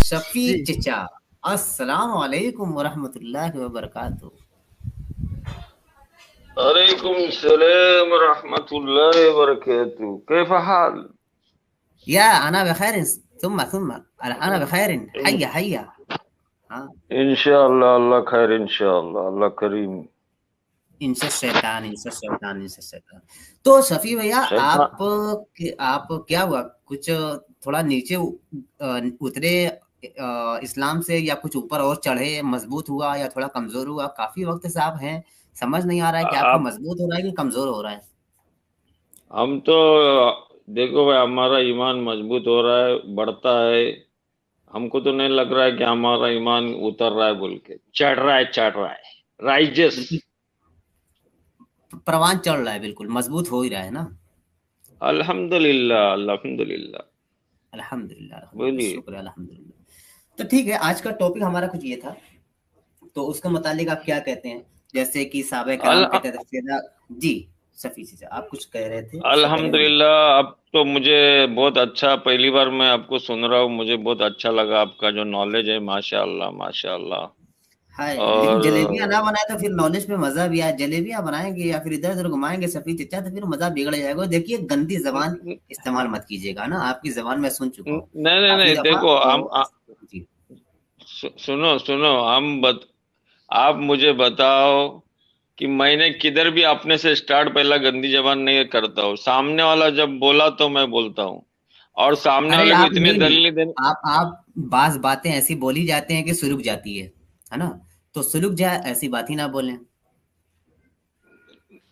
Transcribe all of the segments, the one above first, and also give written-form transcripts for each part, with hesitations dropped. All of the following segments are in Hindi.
शफी जी, चचा, अस्सलाम वालेकुम वरहमतुल्लाहि वबरकातुह। अलैकुम सलाम रहमतुल्लाहि वबरकातुह। कैफ हाल? या अना बखैर थुम्मा अना बखैर हय्या हय्या। हाँ, इंशाअल्लाह अल्लाह खैर, इंशाअल्लाह अल्लाह करीम। इंशा शैतान इंशा शैतान इंशा शैतान। तो शफी भैया, शैतान। आप क्या हुआ, कुछ थोड़ा नीचे उतरे इस्लाम से, या कुछ ऊपर और चढ़े, मजबूत हुआ या थोड़ा कमजोर हुआ? काफी वक्त से आप हैं, समझ नहीं आ रहा है कि आपका आप मजबूत हो रहा है कि कमजोर हो रहा है। हम तो देखो भाई, हमारा ईमान मजबूत हो रहा है, बढ़ता है। हमको तो नहीं लग रहा है कि हमारा ईमान उतर रहा है, बोल के चढ़ रहा है राइजस। बिल्कुल, परवान चढ़ रहा है, बिल्कुल मजबूत हो ही रहा है ना। अल्हम्दुलिल्लाह अल्हम्दुलिल्लाह। अल्हम्दुलिल्लाह अल्हम्दुलिल्लाह, बोलिए। शुक्र है, अल्हम्दुलिल्लाह। तो ठीक है, आज का टॉपिक हमारा कुछ ये था, तो उसके मुतालिक आप क्या कहते हैं? जैसे कि साहबे अल कराम कहते थे फिदा। जी, सफी से आप कुछ कह रहे थे, उससे पहले मैं बोलूं। अल्हम्दुलिल्लाह। अब तो मुझे बहुत अच्छा, पहली बार मैं आपको सुन रहा हूँ, मुझे बहुत अच्छा लगा आपका जो नॉलेज है, माशाअल्लाह माशाअल्लाह। हाय, लेकिन जलेबियां ना और बनाए तो फिर नॉलेज पे मजा भी आए। जलेबियां बनाएंगे या फिर इधर उधर घुमाएंगे सफी चचा, तो फिर मजा बिगड़ जाएगा। और देखिए, गंदी जबान इस्तेमाल मत कीजिएगा ना, आपकी जबान मैं सुन चुका हूँ नहीं नहीं काफी नहीं, दफा। देखो और जी, सुनो सुनो, आप मुझे बताओ कि मैंने किधर भी अपने से स्टार्ट पहला गंदी जबान नहीं करता हूँ। सामने वाला जब बोला तो मैं बोलता हूँ, और सामने अरे वाले को आप इतनी नहीं नहीं, दलील देने। आप बाज बातें ऐसी बोली जाती हैं कि सुलग जाती है ना? तो सुलग जाए ऐसी बात ही ना बोलें,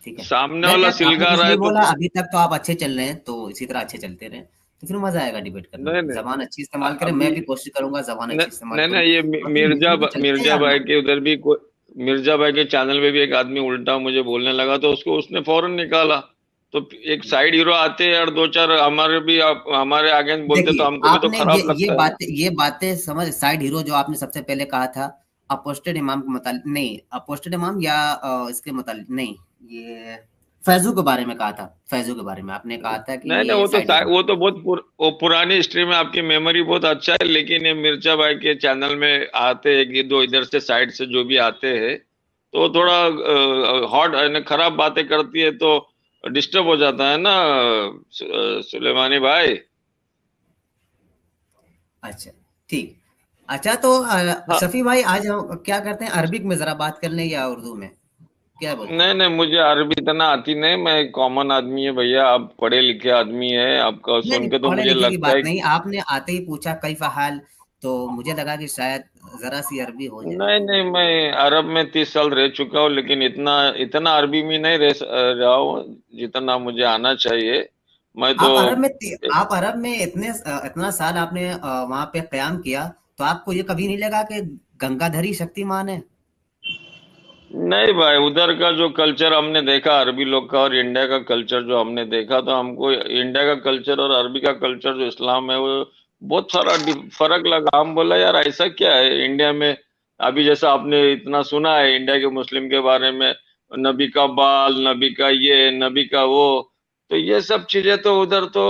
ठीक है? सामने वाला खैर, आपने सिलगा तो रहा सही है तो बोला, अभी तक तो आप अच्छे चल रहे हैं, तो इसी तरह अच्छे चलते रहे, तो फिर मजा आएगा डिबेट करने नहीं में। नहीं। जबान अच्छी इस्तेमाल करें, मैं अभी भी कोशिश करूंगा जबान अच्छी इस्तेमाल नहीं करूं। नहीं, ये और फिर मिलजुल के चलते हैं मिर्जा यार भाई लोग। के उधर भी कोई, मिर्जा भाई के चैनल में भी एक आदमी उल्टा मुझे बोलने लगा, तो उसको उसने फौरन निकाला। तो एक साइड हीरो आते हैं और दो चार हमारे भी, हमारे आगे बोलते, तो देखिए, हमको भी तो आपने खराब लगता है ना। ये बातें समझ, साइड हीरो जो आपने सबसे पहले कहा था, अपोस्टेड इमाम के मुतालिक नहीं, अपोस्टेड इमाम या इसके मुतालिक नहीं, ये फैजू के बारे में कहा था। फैजू के बारे में आपने कहा था कि नहीं नहीं, ये साइड हीरो। वो तो बहुत वो पुरानी हिस्ट्री में आपकी मेमोरी बहुत अच्छा है, लेकिन ये मिर्जा भाई के चैनल में आते हैं कि दो इधर से साइड से जो भी आते हैं, तो थोड़ा हॉट खराब बातें करती है, तो डिस्टर्ब हो जाता है ना। सुलेमानी भाई। अच्छा, ठीक। अच्छा, तो हाँ। शफी भाई, आज हम क्या करते हैं, अरबिक में जरा बात कर लें या उर्दू में, क्या बोलते नहीं हैं? नहीं, मुझे अरबी इतना आती नहीं, मैं कॉमन आदमी है भैया, आप पढ़े लिखे आदमी है, आपका नहीं सुन नहीं, के तो पढ़े मुझे लिखे की लगता बात है नहीं, कि आपने आते ही पूछा कई हाल, तो मुझे लगा कि शायद जरा सी अरबी हो जाए। नहीं नहीं, मैं अरब में 30 साल रह चुका हूँ, लेकिन इतना इतना अरबी में नहीं रहा हूँ जितना मुझे आना चाहिए। मैं तो आप अरब में इतना साल आपने वहां पे कयाम किया, तो आपको ये कभी नहीं लगा कि गंगाधरी शक्तिमान है? नहीं भाई, उधर का जो कल्चर हमने देखा अरबी लोग का, और इंडिया का कल्चर जो हमने देखा, तो हमको इंडिया का कल्चर और अरबी का कल्चर जो इस्लाम है, वो बहुत सारा फर्क लगा। हम बोला यार ऐसा क्या है इंडिया में। अभी जैसा आपने इतना सुना है इंडिया के मुस्लिम के बारे में, नबी का बाल, नबी का ये, नबी का वो, तो ये सब चीजें तो उधर तो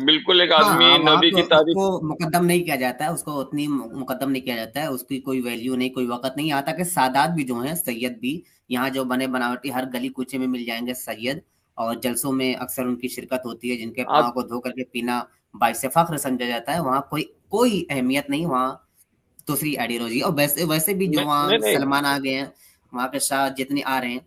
बिल्कुल एक हाँ, आदमी वहाँ नबी तो की तारीफ। उसको मुकद्दम नहीं किया जाता है, उसको उतनी मुकद्दम नहीं किया जाता है, उसकी कोई वैल्यू नहीं, कोई वक़्त नहीं। यहाँ तक कि सादात भी जो हैं, सैयद भी, यहाँ जो बने बनावटी हर गली कूचे में मिल जाएंगे सैयद, और जलसों में अक्सर उनकी शिरकत होती है, जिनके पाँव आप को धो करके पीना बाइसे फख्र समझा जाता है। वहाँ कोई कोई अहमियत नहीं, वहाँ दूसरी आइडियोलॉजी। और वैसे वैसे भी जो नहीं वहाँ नहीं सलमान आ गए हैं, वहाँ के शाह जितने आ रहे हैं,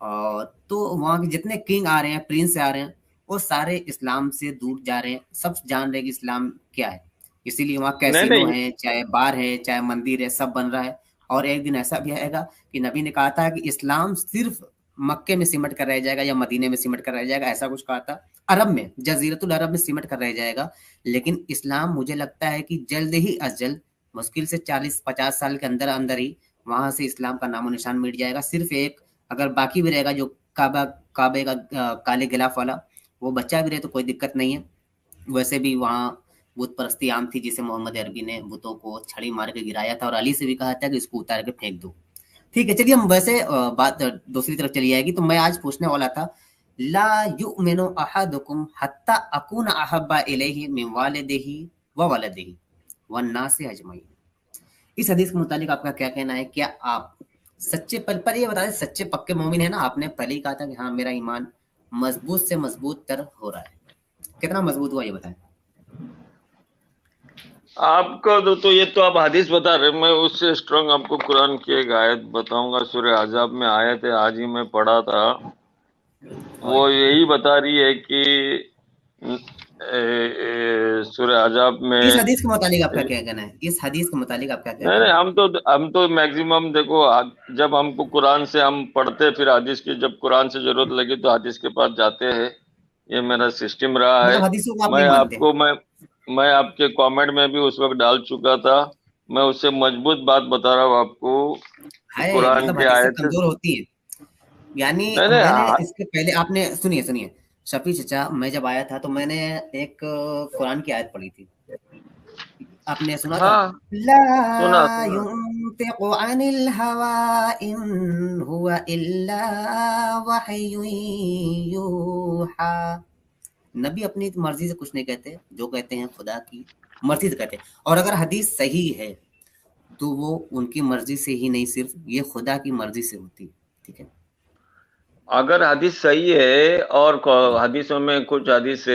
और तो वहाँ के जितने किंग आ रहे हैं, प्रिंस आ रहे हैं, वो सारे इस्लाम से दूर जा रहे हैं। सब जान रहे हैं कि इस्लाम क्या है, इसीलिए वहाँ नहीं कैसीनो नहीं है, चाहे बार है, चाहे मंदिर है, सब बन रहा है। और एक दिन ऐसा भी आएगा कि नबी ने कहा था कि इस्लाम सिर्फ मक्के में सिमट कर रह जाएगा या मदीने में सिमट कर रह जाएगा, ऐसा कुछ कहा था। अरब में, जजीरतुल अरब में सिमट कर रह जाएगा। लेकिन इस्लाम मुझे लगता है कि जल्द ही अज जल्द, मुश्किल से 40-50 साल के अंदर अंदर ही वहां से इस्लाम का नामो निशान मिट जाएगा। सिर्फ एक अगर बाकी भी रहेगा, जो काबे का काले गिलाफ वाला, वो बच्चा भी रहे तो कोई दिक्कत नहीं है। वैसे भी वहाँ बुत परस्ती आम थी, जिसे मोहम्मद अरबी ने बुतों को छड़ी मार के गिराया था, और अली से भी कहा था कि इसको उतार के फेंक दो। ठीक है, चलिए हम वैसे बात दूसरी तरफ चली जाएगी। तो मैं आज पूछने वाला था, ला युमिनु अहदुकुम हत्ता अकून अहब्बा इलैहि मिन वालिदिही व वलदिही वन्नासि अजमईन। इस हदीस के मुताबिक आपका क्या कहना है? क्या आप सच्चे पर ये बता दें, सच्चे पक्के मोमिन है ना? आपने पहले ही कहा था कि हाँ मेरा ईमान मजबूत से मजबूत तर हो रहा है, कितना मजबूत हुआ ये बताएं। आपका तो ये तो आप हदीस बता रहे, मैं उससे स्ट्रांग आपको कुरान की एक आयत बताऊंगा। सूरह अहज़ाब में आयत है, आज ही मैं पढ़ा था। वो यही बता रही है कि सूरह अहज़ाब इस में, हदीस के मुताबिक आपका क्या कहना है? इस हदीस के मुताबिक आपका क्या नहीं नहीं, कहना है? हम तो मैक्सिमम देखो, जब हमको कुरान से हम पढ़ते, फिर हदीस की जब कुरान से जरूरत लगी तो हदीस के पास जाते हैं। ये मेरा सिस्टम रहा है। मतलब हदीसों को आप नहीं मैं मानते? आपको मैं आपके कमेंट में भी उस वक्त डाल चुका था। मैं उससे मजबूत बात बता रहा हूँ आपको कि है कुरान मतलब के हदीसें आयत। कमजोर होती हैं। यानी नहीं नहीं, मैंने हाँ। इसके पहले, आपने सुनिए सुनिए शफी चचा, मैं जब आया था तो मैंने एक कुरान की आयत पढ़ी थी, आपने सुना था? हाँ, ला सुना सुना। युंतिकु अनिल हवा इन हुवा इल्ला वहयुन यूहा। नबी अपनी मर्जी से कुछ नहीं कहते, जो कहते हैं खुदा की मर्जी से कहते हैं। और अगर हदीस सही है तो वो उनकी मर्जी से ही नहीं, सिर्फ ये खुदा की मर्जी से होती है। ठीक है। अगर हदीस सही है, और हदीसों में कुछ हदीस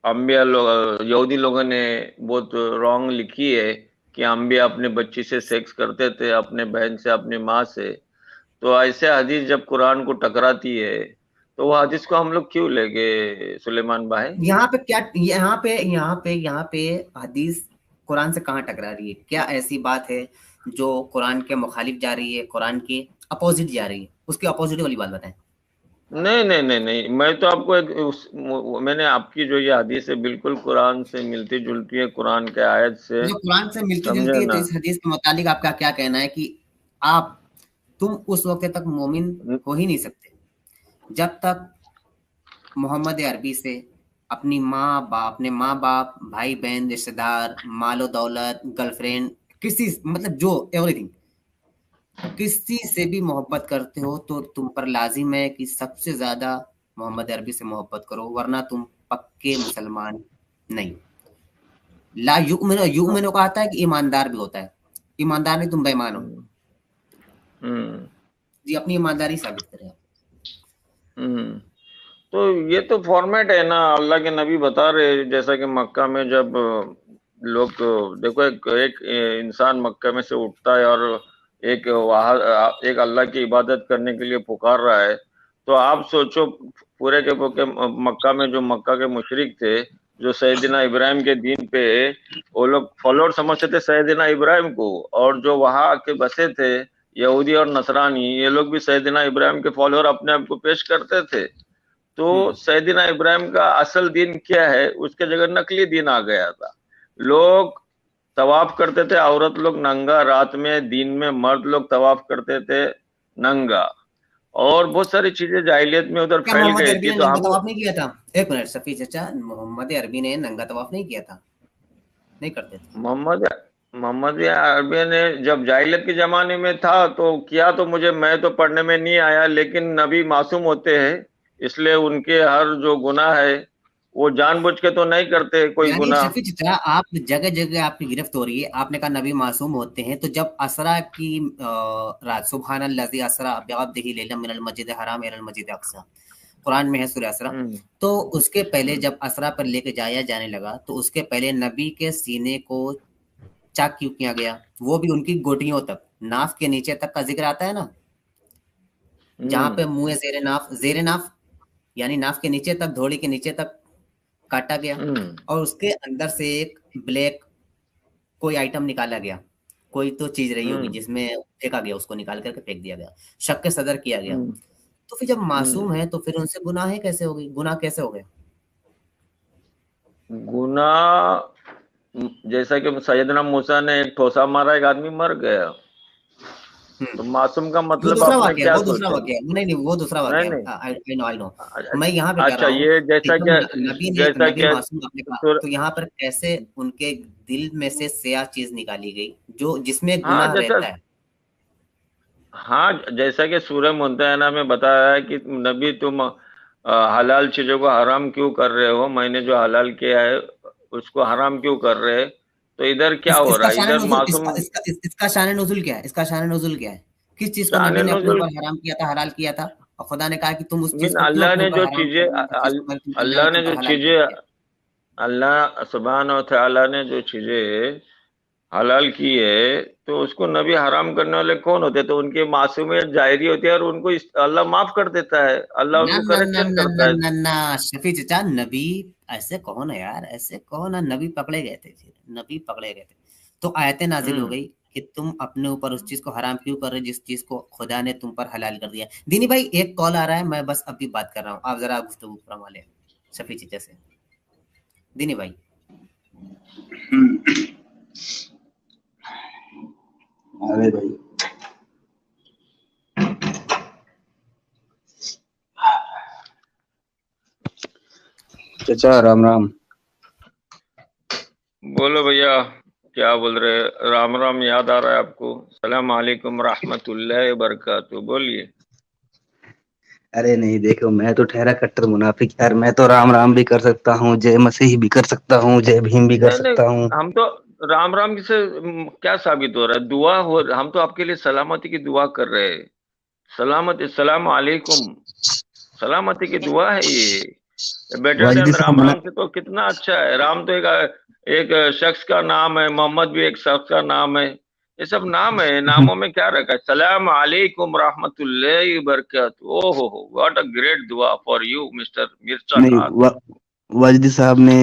अम्बिया लोग, यहूदी लोगों ने बहुत रॉन्ग लिखी है कि अम्बिया अपने बच्ची से सेक्स करते थे, अपने बहन से, अपनी माँ से। तो ऐसे हदीस जब कुरान को टकराती है, तो वो हदीस को हम लोग क्यों लेंगे सुलेमान भाई? यहाँ पे क्या, यहाँ पे हदीस कुरान से कहाँ टकरा रही है? क्या ऐसी बात है जो कुरान के मुखालिफ जा रही है, कुरान के अपोजिट जा रही है? उसके अपोजिट वाली बात बताएं। नहीं नहीं नहीं नहीं, मैं तो आपको मैंने आपकी जो ये हदीस है बिल्कुल कुरान से मिलती जुलती है, कुरान के आयत से। जो कुरान से मिलती जुलती समझे है, तो ना? इस हदीस के मुतालिक आपका क्या कहना है कि आप तुम उस वक्त तक मोमिन हो ही नहीं सकते जब तक मोहम्मद अरबी से अपने माँ बाप, भाई बहन, रिश्तेदार, मालो दौलत, गर्लफ्रेंड, किसी मतलब जो एवरीथिंग, किसी से भी मोहब्बत करते हो तो तुम पर लाजिम है कि सबसे ज्यादा मोहम्मद अरबी से मोहब्बत करो, वरना तुम पक्के मुसलमान नहीं। ला युमिनो, युमिनो का आता है कि ईमानदार भी होता है। ईमानदार नहीं, तुम बेईमान हो। हम्म हम्म जी, अपनी ईमानदारी साबित करें आप। हम्म। तो ये तो फॉर्मेट है ना, अल्लाह के नबी बता रहे, जैसा कि मक्का में जब लोग, देखो, एक इंसान मक्का में से उठता है और एक वहाँ एक अल्लाह की इबादत करने के लिए पुकार रहा है। तो आप सोचो, पूरे के पूरे मक्का में जो मक्का के मुशरिक थे, जो सैयदना इब्राहिम के दीन पे, वो लोग फॉलोअर समझते थे सैयदना इब्राहिम को, और जो वहां आके बसे थे यहूदी और नसरानी, ये लोग भी सैयदना इब्राहिम के फॉलोअर अपने आप को पेश करते थे। तो सैयदना इब्राहिम का असल दीन क्या है, उसके जगह नकली दीन आ गया था। लोग तवाफ करते थे, औरत लोग नंगा, रात में, दिन में मर्द लोग तवाफ करते थे नंगा, और बहुत सारी चीजें जाहिलियत में उधर क्या फैल मोहम्मद गई अरबी थी। ने तो नंगा हम, तवाफ नहीं किया था? एक मिनट सफी चचा, मोहम्मद अरबी ने नंगा तवाफ नहीं किया था? नहीं करते थे। मोहम्मद मोहम्मद अरबी ने जब जाहिलियत के जमाने में था तो किया, तो मैं तो पढ़ने में नहीं आया, लेकिन नबी मासूम होते हैं, इसलिए उनके हर जो गुनाह है वो जानबूझ के तो नहीं करते कोई यानी गुनाह। शफी चित्रा, आप जगह जगह आपकी गिरफ्त हो रही है। आपने कहा नबी मासूम होते हैं, तो जब असरा की रात, सुबहान अल्लज़ी असरा बिअब्दिही लैलन मिनल मस्जिदिल हराम इलल मस्जिदिल अक़सा, कुरान में है सूरह असरा। हम्म तो उसके पहले हम्म जब असरा पर लेके जाया जाने लगा, तो उसके पहले नबी के सीने को चाक क्यों किया गया? वो भी उनकी गोटियों तक, नाफ के नीचे तक का जिक्र आता है ना, जहां हम्म पे मुंह जेरे नाफ, यानी नाफ के नीचे तक, धोड़ी के नीचे तक काटा गया। हम्म और उसके अंदर से एक ब्लैक कोई आइटम निकाला गया, कोई तो चीज रही होगी हम्म जिसमें फेंका गया, उसको निकाल करके फेंक दिया गया, शक के सदर किया गया। हम्म तो फिर जब हम्म। मासूम है तो फिर उनसे गुनाह कैसे हो गई? गुनाह कैसे हो गए? गुनाह, जैसा कि सैयदना मूसा ने एक ठोसा मारा, एक आदमी मर गया। तो मासूम का वो मतलब दूसरा आपने वाक्य है, क्या वो दूसरा सोचा? वाक्य है, नहीं नहीं, वो दूसरा वाक्य नहीं है। नहीं। I know, I know. अ- मैं यहाँ पे कह अच्छा, रहा हूँ ये कि जैसा जब क्या, नबी जैसा क्या मासूम आपने कहा, सुर, तो यहाँ पर कैसे उनके दिल में से स्याह चीज निकाली गई जो जिसमें हाँ गुनाह जैसा, रहता है? हाँ जैसा कि सूरह मुमतहना में बताया है कि नबी, तुम हलाल चीजों को हराम क्यों कर रहे हो, मैंने जो हलाल किया है उसको हराम क्यों कर रहे हैं? तो इधर क्या हो रहा इसका है, शान इधर नुज़ुल मासूम इसका शान नुज़ुल क्या है? इसका शान नुज़ुल क्या है? किस चीज़ को शान नबी ने अपने नुज़ुल ऊपर हराम किया था, हलाल किया था? और खुदा ने कहा कि तुम उस चीज़ मीन को क्यों अल्लाह अपने ने ऊपर जो हराम कर चीजें रहे हो, जिस चीज़ को अल्लाह ने अल्लाह ने तुम जो पर हलाल कर दिया? चीजें अल्लाह सुब्हान व तआला ने जो चीजें हलाल की है, तो उसको नबी हराम करने वाले कौन होते हैं? तो उनकी मासूमियत जाहिर होती है और उनको अल्लाह माफ कर देता है, अल्लाह ना उनको ना ना करेक्शन ना ना करता है। ना ना शफी चचा, नबी ऐसे कहो ना यार, ऐसे कहो ना, नबी पकड़े गए थे, फिर नबी पकड़े गए थे तो आयतें नाजिल हो हम्म। गई कि तुम अपने ऊपर उस चीज को हराम क्यों कर रहे हो जिस चीज को खुदा ने तुम पर हलाल कर दिया। दीनी भाई एक कॉल आ रहा है, मैं बस अभी बात कर रहा हूँ, आप जरा गुफ्तगू फरमा ले शफी चचा से। दीनी भाई अरे भाई चचा राम राम। बोलो भैया, क्या बोल रहे? राम राम याद आ रहा है आपको? सलाम अलैकुम रहमतुल्लाहि व बरकातहू, बोलिए। अरे नहीं, देखो मैं तो ठहरा कट्टर मुनाफिक यार, मैं तो राम राम भी कर सकता हूँ, जय मसीह भी कर सकता हूँ, जय भीम भी कर नहीं नहीं, सकता हूँ। हम तो राम राम से क्या साबित हो रहा है? दुआ हो, हम तो आपके लिए सलामती की दुआ कर रहे हैं। सलामत, सलाम अलैकुम, सलामती की दुआ है ये। बेटर वाजदी देन साहब राम मना। राम से तो कितना अच्छा है। राम तो एक शख्स का नाम है, मोहम्मद भी एक शख्स का नाम है। ये सब नाम है, नामों में क्या रखा है? सलाम अलैकुम रहमतुल्लाहि व बरकातहू। ओहो, व्हाट अ ग्रेट दुआ फॉर यू मिस्टर मिर्चा नहीं खान। वाजदी साहब ने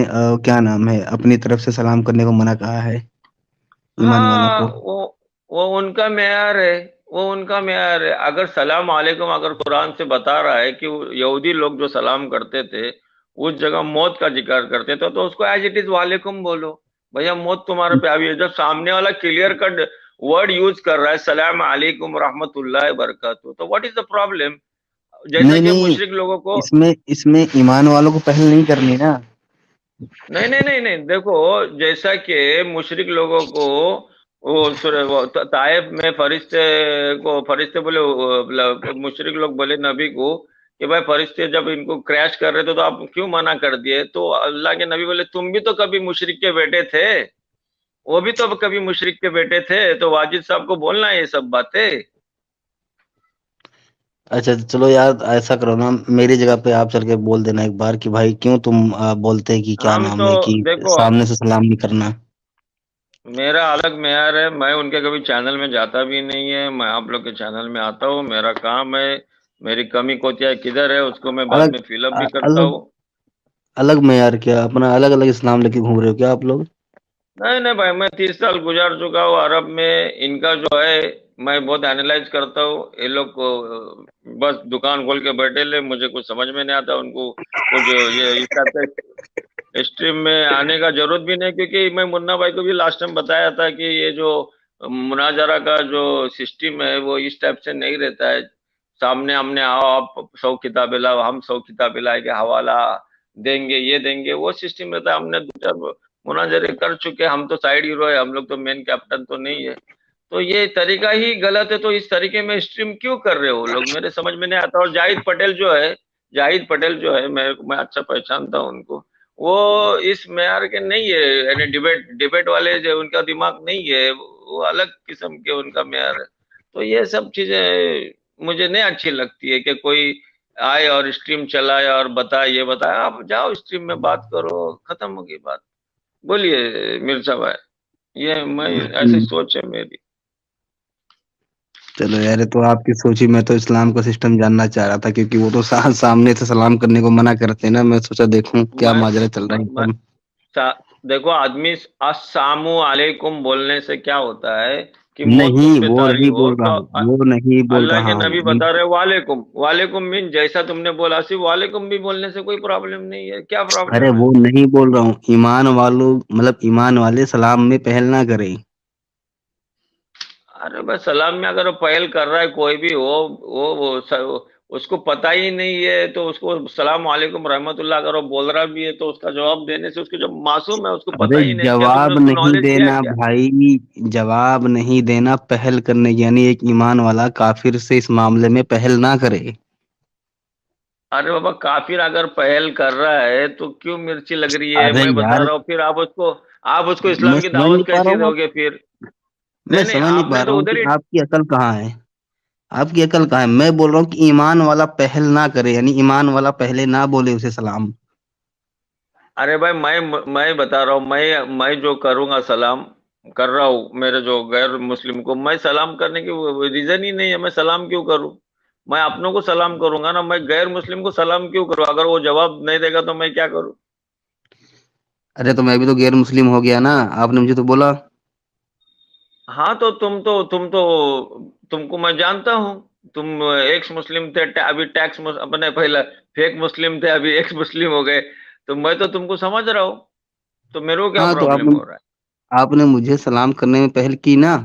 क्या नाम है, अपनी तरफ से सलाम करने को मना कहा है ईमान वालों हाँ, को। वो उनका मेयार है, वो उनका मेयार है। अगर सलाम अलैकुम अगर कुरान से बता रहा है कि वो यहूदी लोग जो सलाम करते थे उस जगह मौत का जिक्र करते थे, तो उसको एज इट इज वालेकुम बोलो। भैया मौत तुम्हारे पे आई है। जब सामने वाला क्लियर कट वर्ड यूज कर रहा है सलाम अलैकुम रहमतुल्लाहि बरकातहू, तो व्हाट इज द प्रॉब्लम? जैसा नहीं कि नहीं, मुशरिक लोगों को, इसमें इसमें ईमान वालों को पहल नहीं करनी ना। नहीं नहीं नहीं नहीं, देखो, जैसा कि मुशरिक लोगों को वो ताइफ में फरिश्ते बोले, मुशरिक लोग बोले नबी को कि भाई फरिश्ते जब इनको क्रैश कर रहे थे तो आप क्यों मना कर दिए? तो अल्लाह के नबी बोले तुम भी तो कभी मुशरिक के बेटे थे, वो भी तो कभी मुशरिक के बेटे थे, तो वाजिद साहब को बोलना है ये सब बातें। अच्छा तो चलो यार, ऐसा करो ना, मेरी जगह पे आप चल के बोल देना एक बार कि भाई क्यों तुम बोलते हैं कि क्या हम नाम तो है कि देखो, सामने से सलाम नहीं करना। मेरा अलग मेयार है, मैं उनके कभी चैनल में जाता भी नहीं है, मैं आप लोग के चैनल में आता हूँ, मेरा काम है। मेरी कमी कोतिया किधर है उसको मैं बाद अलग में फिलअप भी करता अलग हूँ। अलग में यार, क्या अपना अलग अलग इस्लाम लेके घूम रहे हो क्या आप लोग? नहीं नहीं भाई, मैं 30 साल गुजार चुका हूँ अरब में। इनका जो है मैं बहुत एनालाइज करता हूँ। ये लोग को बस दुकान खोल के बैठे ले, मुझे कुछ समझ में नहीं आता उनको कुछ ये इस टाइप का स्ट्रीम में आने का जरूरत भी नहीं, क्योंकि मैं मुन्ना भाई को भी लास्ट टाइम बताया था कि ये जो मुनाजरा का जो सिस्टम है वो इस टाइप से नहीं रहता है। सामने हमने आओ, आप 100 किताबें लाओ, हम 100 किताबें ला के हवाला देंगे, ये देंगे, वो सिस्टम रहता है। हमने दो चार मुनाजरे कर चुके, हम तो साइड हीरो है, हम लोग तो मेन कैप्टन तो नहीं है। तो ये तरीका ही गलत है, तो इस तरीके में स्ट्रीम क्यों कर रहे हो लोग, मेरे समझ में नहीं आता। और जाहिद पटेल जो है, मैं अच्छा पहचानता हूँ उनको। वो इस मेयार के नहीं है, यानी डिबेट डिबेट वाले जो उनका दिमाग नहीं है, वो अलग किस्म के उनका मेयार है। तो ये सब चीजें मुझे नहीं अच्छी लगती है कि कोई आए और स्ट्रीम चलाए और बताए, ये बताए। आप जाओ स्ट्रीम में बात करो, खत्म होगी बात। बोलिए मिर्जा भाई, ये मैं ऐसी हम्म, सोच है मेरी। चलो यार, ये तो आपकी सोची। मैं तो इस्लाम का सिस्टम जानना चाह रहा था, क्योंकि वो तो सामने से सलाम करने को मना करते हैं ना। मैं सोचा देखूं क्या मैं माजरा चल रहा है मैं सब। देखो, आदमी अस्सलामु अलैकुम बोलने से क्या होता है कि मौत नहीं तुम पे वो तारी नहीं हो, बोल रहा तो हूँ, वो नहीं बोल अल्लाह रहा के हूँ। नबी बता रहे वालेकुम, वालेकुम मीन जैसा तुमने बोला, सिर्फ वालेकुम भी बोलने से कोई प्रॉब्लम नहीं है, क्या अरे प्रॉब्लम है? वो नहीं बोल रहा हूँ, ईमान वालों मतलब ईमान वाले सलाम में पहल ना करें। अरे बस सलाम में अगर वो पहल कर रहा है कोई भी हो, उसको पता ही नहीं है, तो उसको सलाम वालेकुम रहमतुल्लाह अगर वो बोल रहा भी है तो उसका जवाब देने से, उसके जो मासूम है उसको पता अरे ही नहीं, क्या तुमने जवाब उसको नहीं नॉलेज दिया देना क्या? भाई, जवाब नहीं देना, पहल करने की। यानी एक ईमान वाला काफिर से इस मामले में पहल ना करे। अरे बाबा, काफिर अगर पहल कर रहा है तो क्यों मिर्ची लग रही है? अरे मैं बता यार, रहा हूँ, फिर आप उसको आप उसको मैं इस्लाम की समझ नहीं दावत पा रहा कैसी हूँ, दोगे फिर? मैं नहीं नहीं, समझ नहीं पा आपने रहा तो हूँ उधर कि ही। आपकी अकल कहाँ है। आपकी अकल कहाँ है? मैं बोल रहा हूँ कि ईमान वाला पहल ना करे, यानी ईमान वाला पहले ना बोले उसे सलाम। अरे भाई, मैं बता रहा हूँ, मैं जो करूंगा सलाम कर रहा हूँ, मेरे जो गैर मुस्लिम को मैं सलाम करने की रीजन ही नहीं है। मैं सलाम क्यों करूँ? मैं अपनों को सलाम करूंगा ना, मैं गैर मुस्लिम को सलाम क्यों करूँ? अगर वो जवाब नहीं देगा तो मैं क्या करूँ? अरे तो मैं भी तो गैर मुस्लिम हो गया ना, आपने मुझे तो बोला। हाँ, तो तुमको मैं जानता हूँ। तुम एक्स मुस्लिम थे, अभी अपने पहले फेक मुस्लिम थे, अभी एक्स मुस्लिम हो गए। तो मैं तो तुमको समझ रहा हूँ। तो मेरे को क्या हाँ, तो प्रॉब्लम आपने हो रहा है? आपने मुझे सलाम करने में पहल की ना।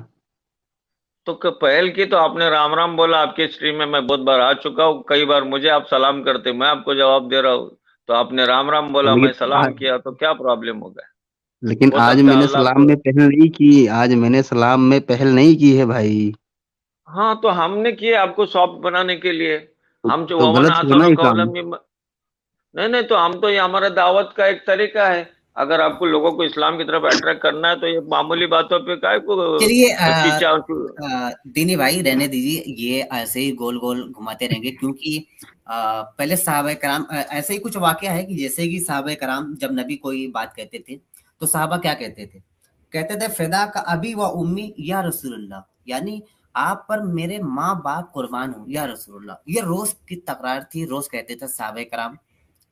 तो पहल की तो आपने राम राम बोला। आपके स्ट्रीम में मैं बहुत बार आ चुका हूँ, कई बार मुझे आप सलाम करते, मैं आपको जवाब दे रहा हूँ। तो आपने राम राम बोला, मैं लेकिन सलाम किया, तो क्या प्रॉब्लम हो गया? लेकिन हो आज सकता है मैंने अल्लाह सलाम को। में पहल नहीं की, आज मैंने सलाम में पहल नहीं की है भाई। हाँ, तो हमने किए आपको सॉफ्ट बनाने के लिए। हम जो तो वमन गलत हुआ ना आसनो ये काम। कौलम, नहीं नहीं, तो हम तो ये हमारा दावत का एक तरीका है। अगर आपको लोगों को इस्लाम की तरफ अट्रैक्ट करना है तो ये मामूली बातों पे काय को चलिए खींचा। दीनी भाई रहने दीजिए, ये ऐसे ही गोल गोल घुमाते रहेंगे, क्योंकि पहले साहबा कराम ऐसे ही कुछ वाकया है कि जैसे कि साहबा कराम जब नबी कोई बात कहते थे तो साहबा क्या कहते थे? कहते थे फिदा का अभी व उम्मी या रसूलुल्लाह, यानी आप पर मेरे माँ बाप कुर्बान हो या रसूलुल्लाह। ये रोज की तकरार थी, रोज कहते थे साहबा कराम,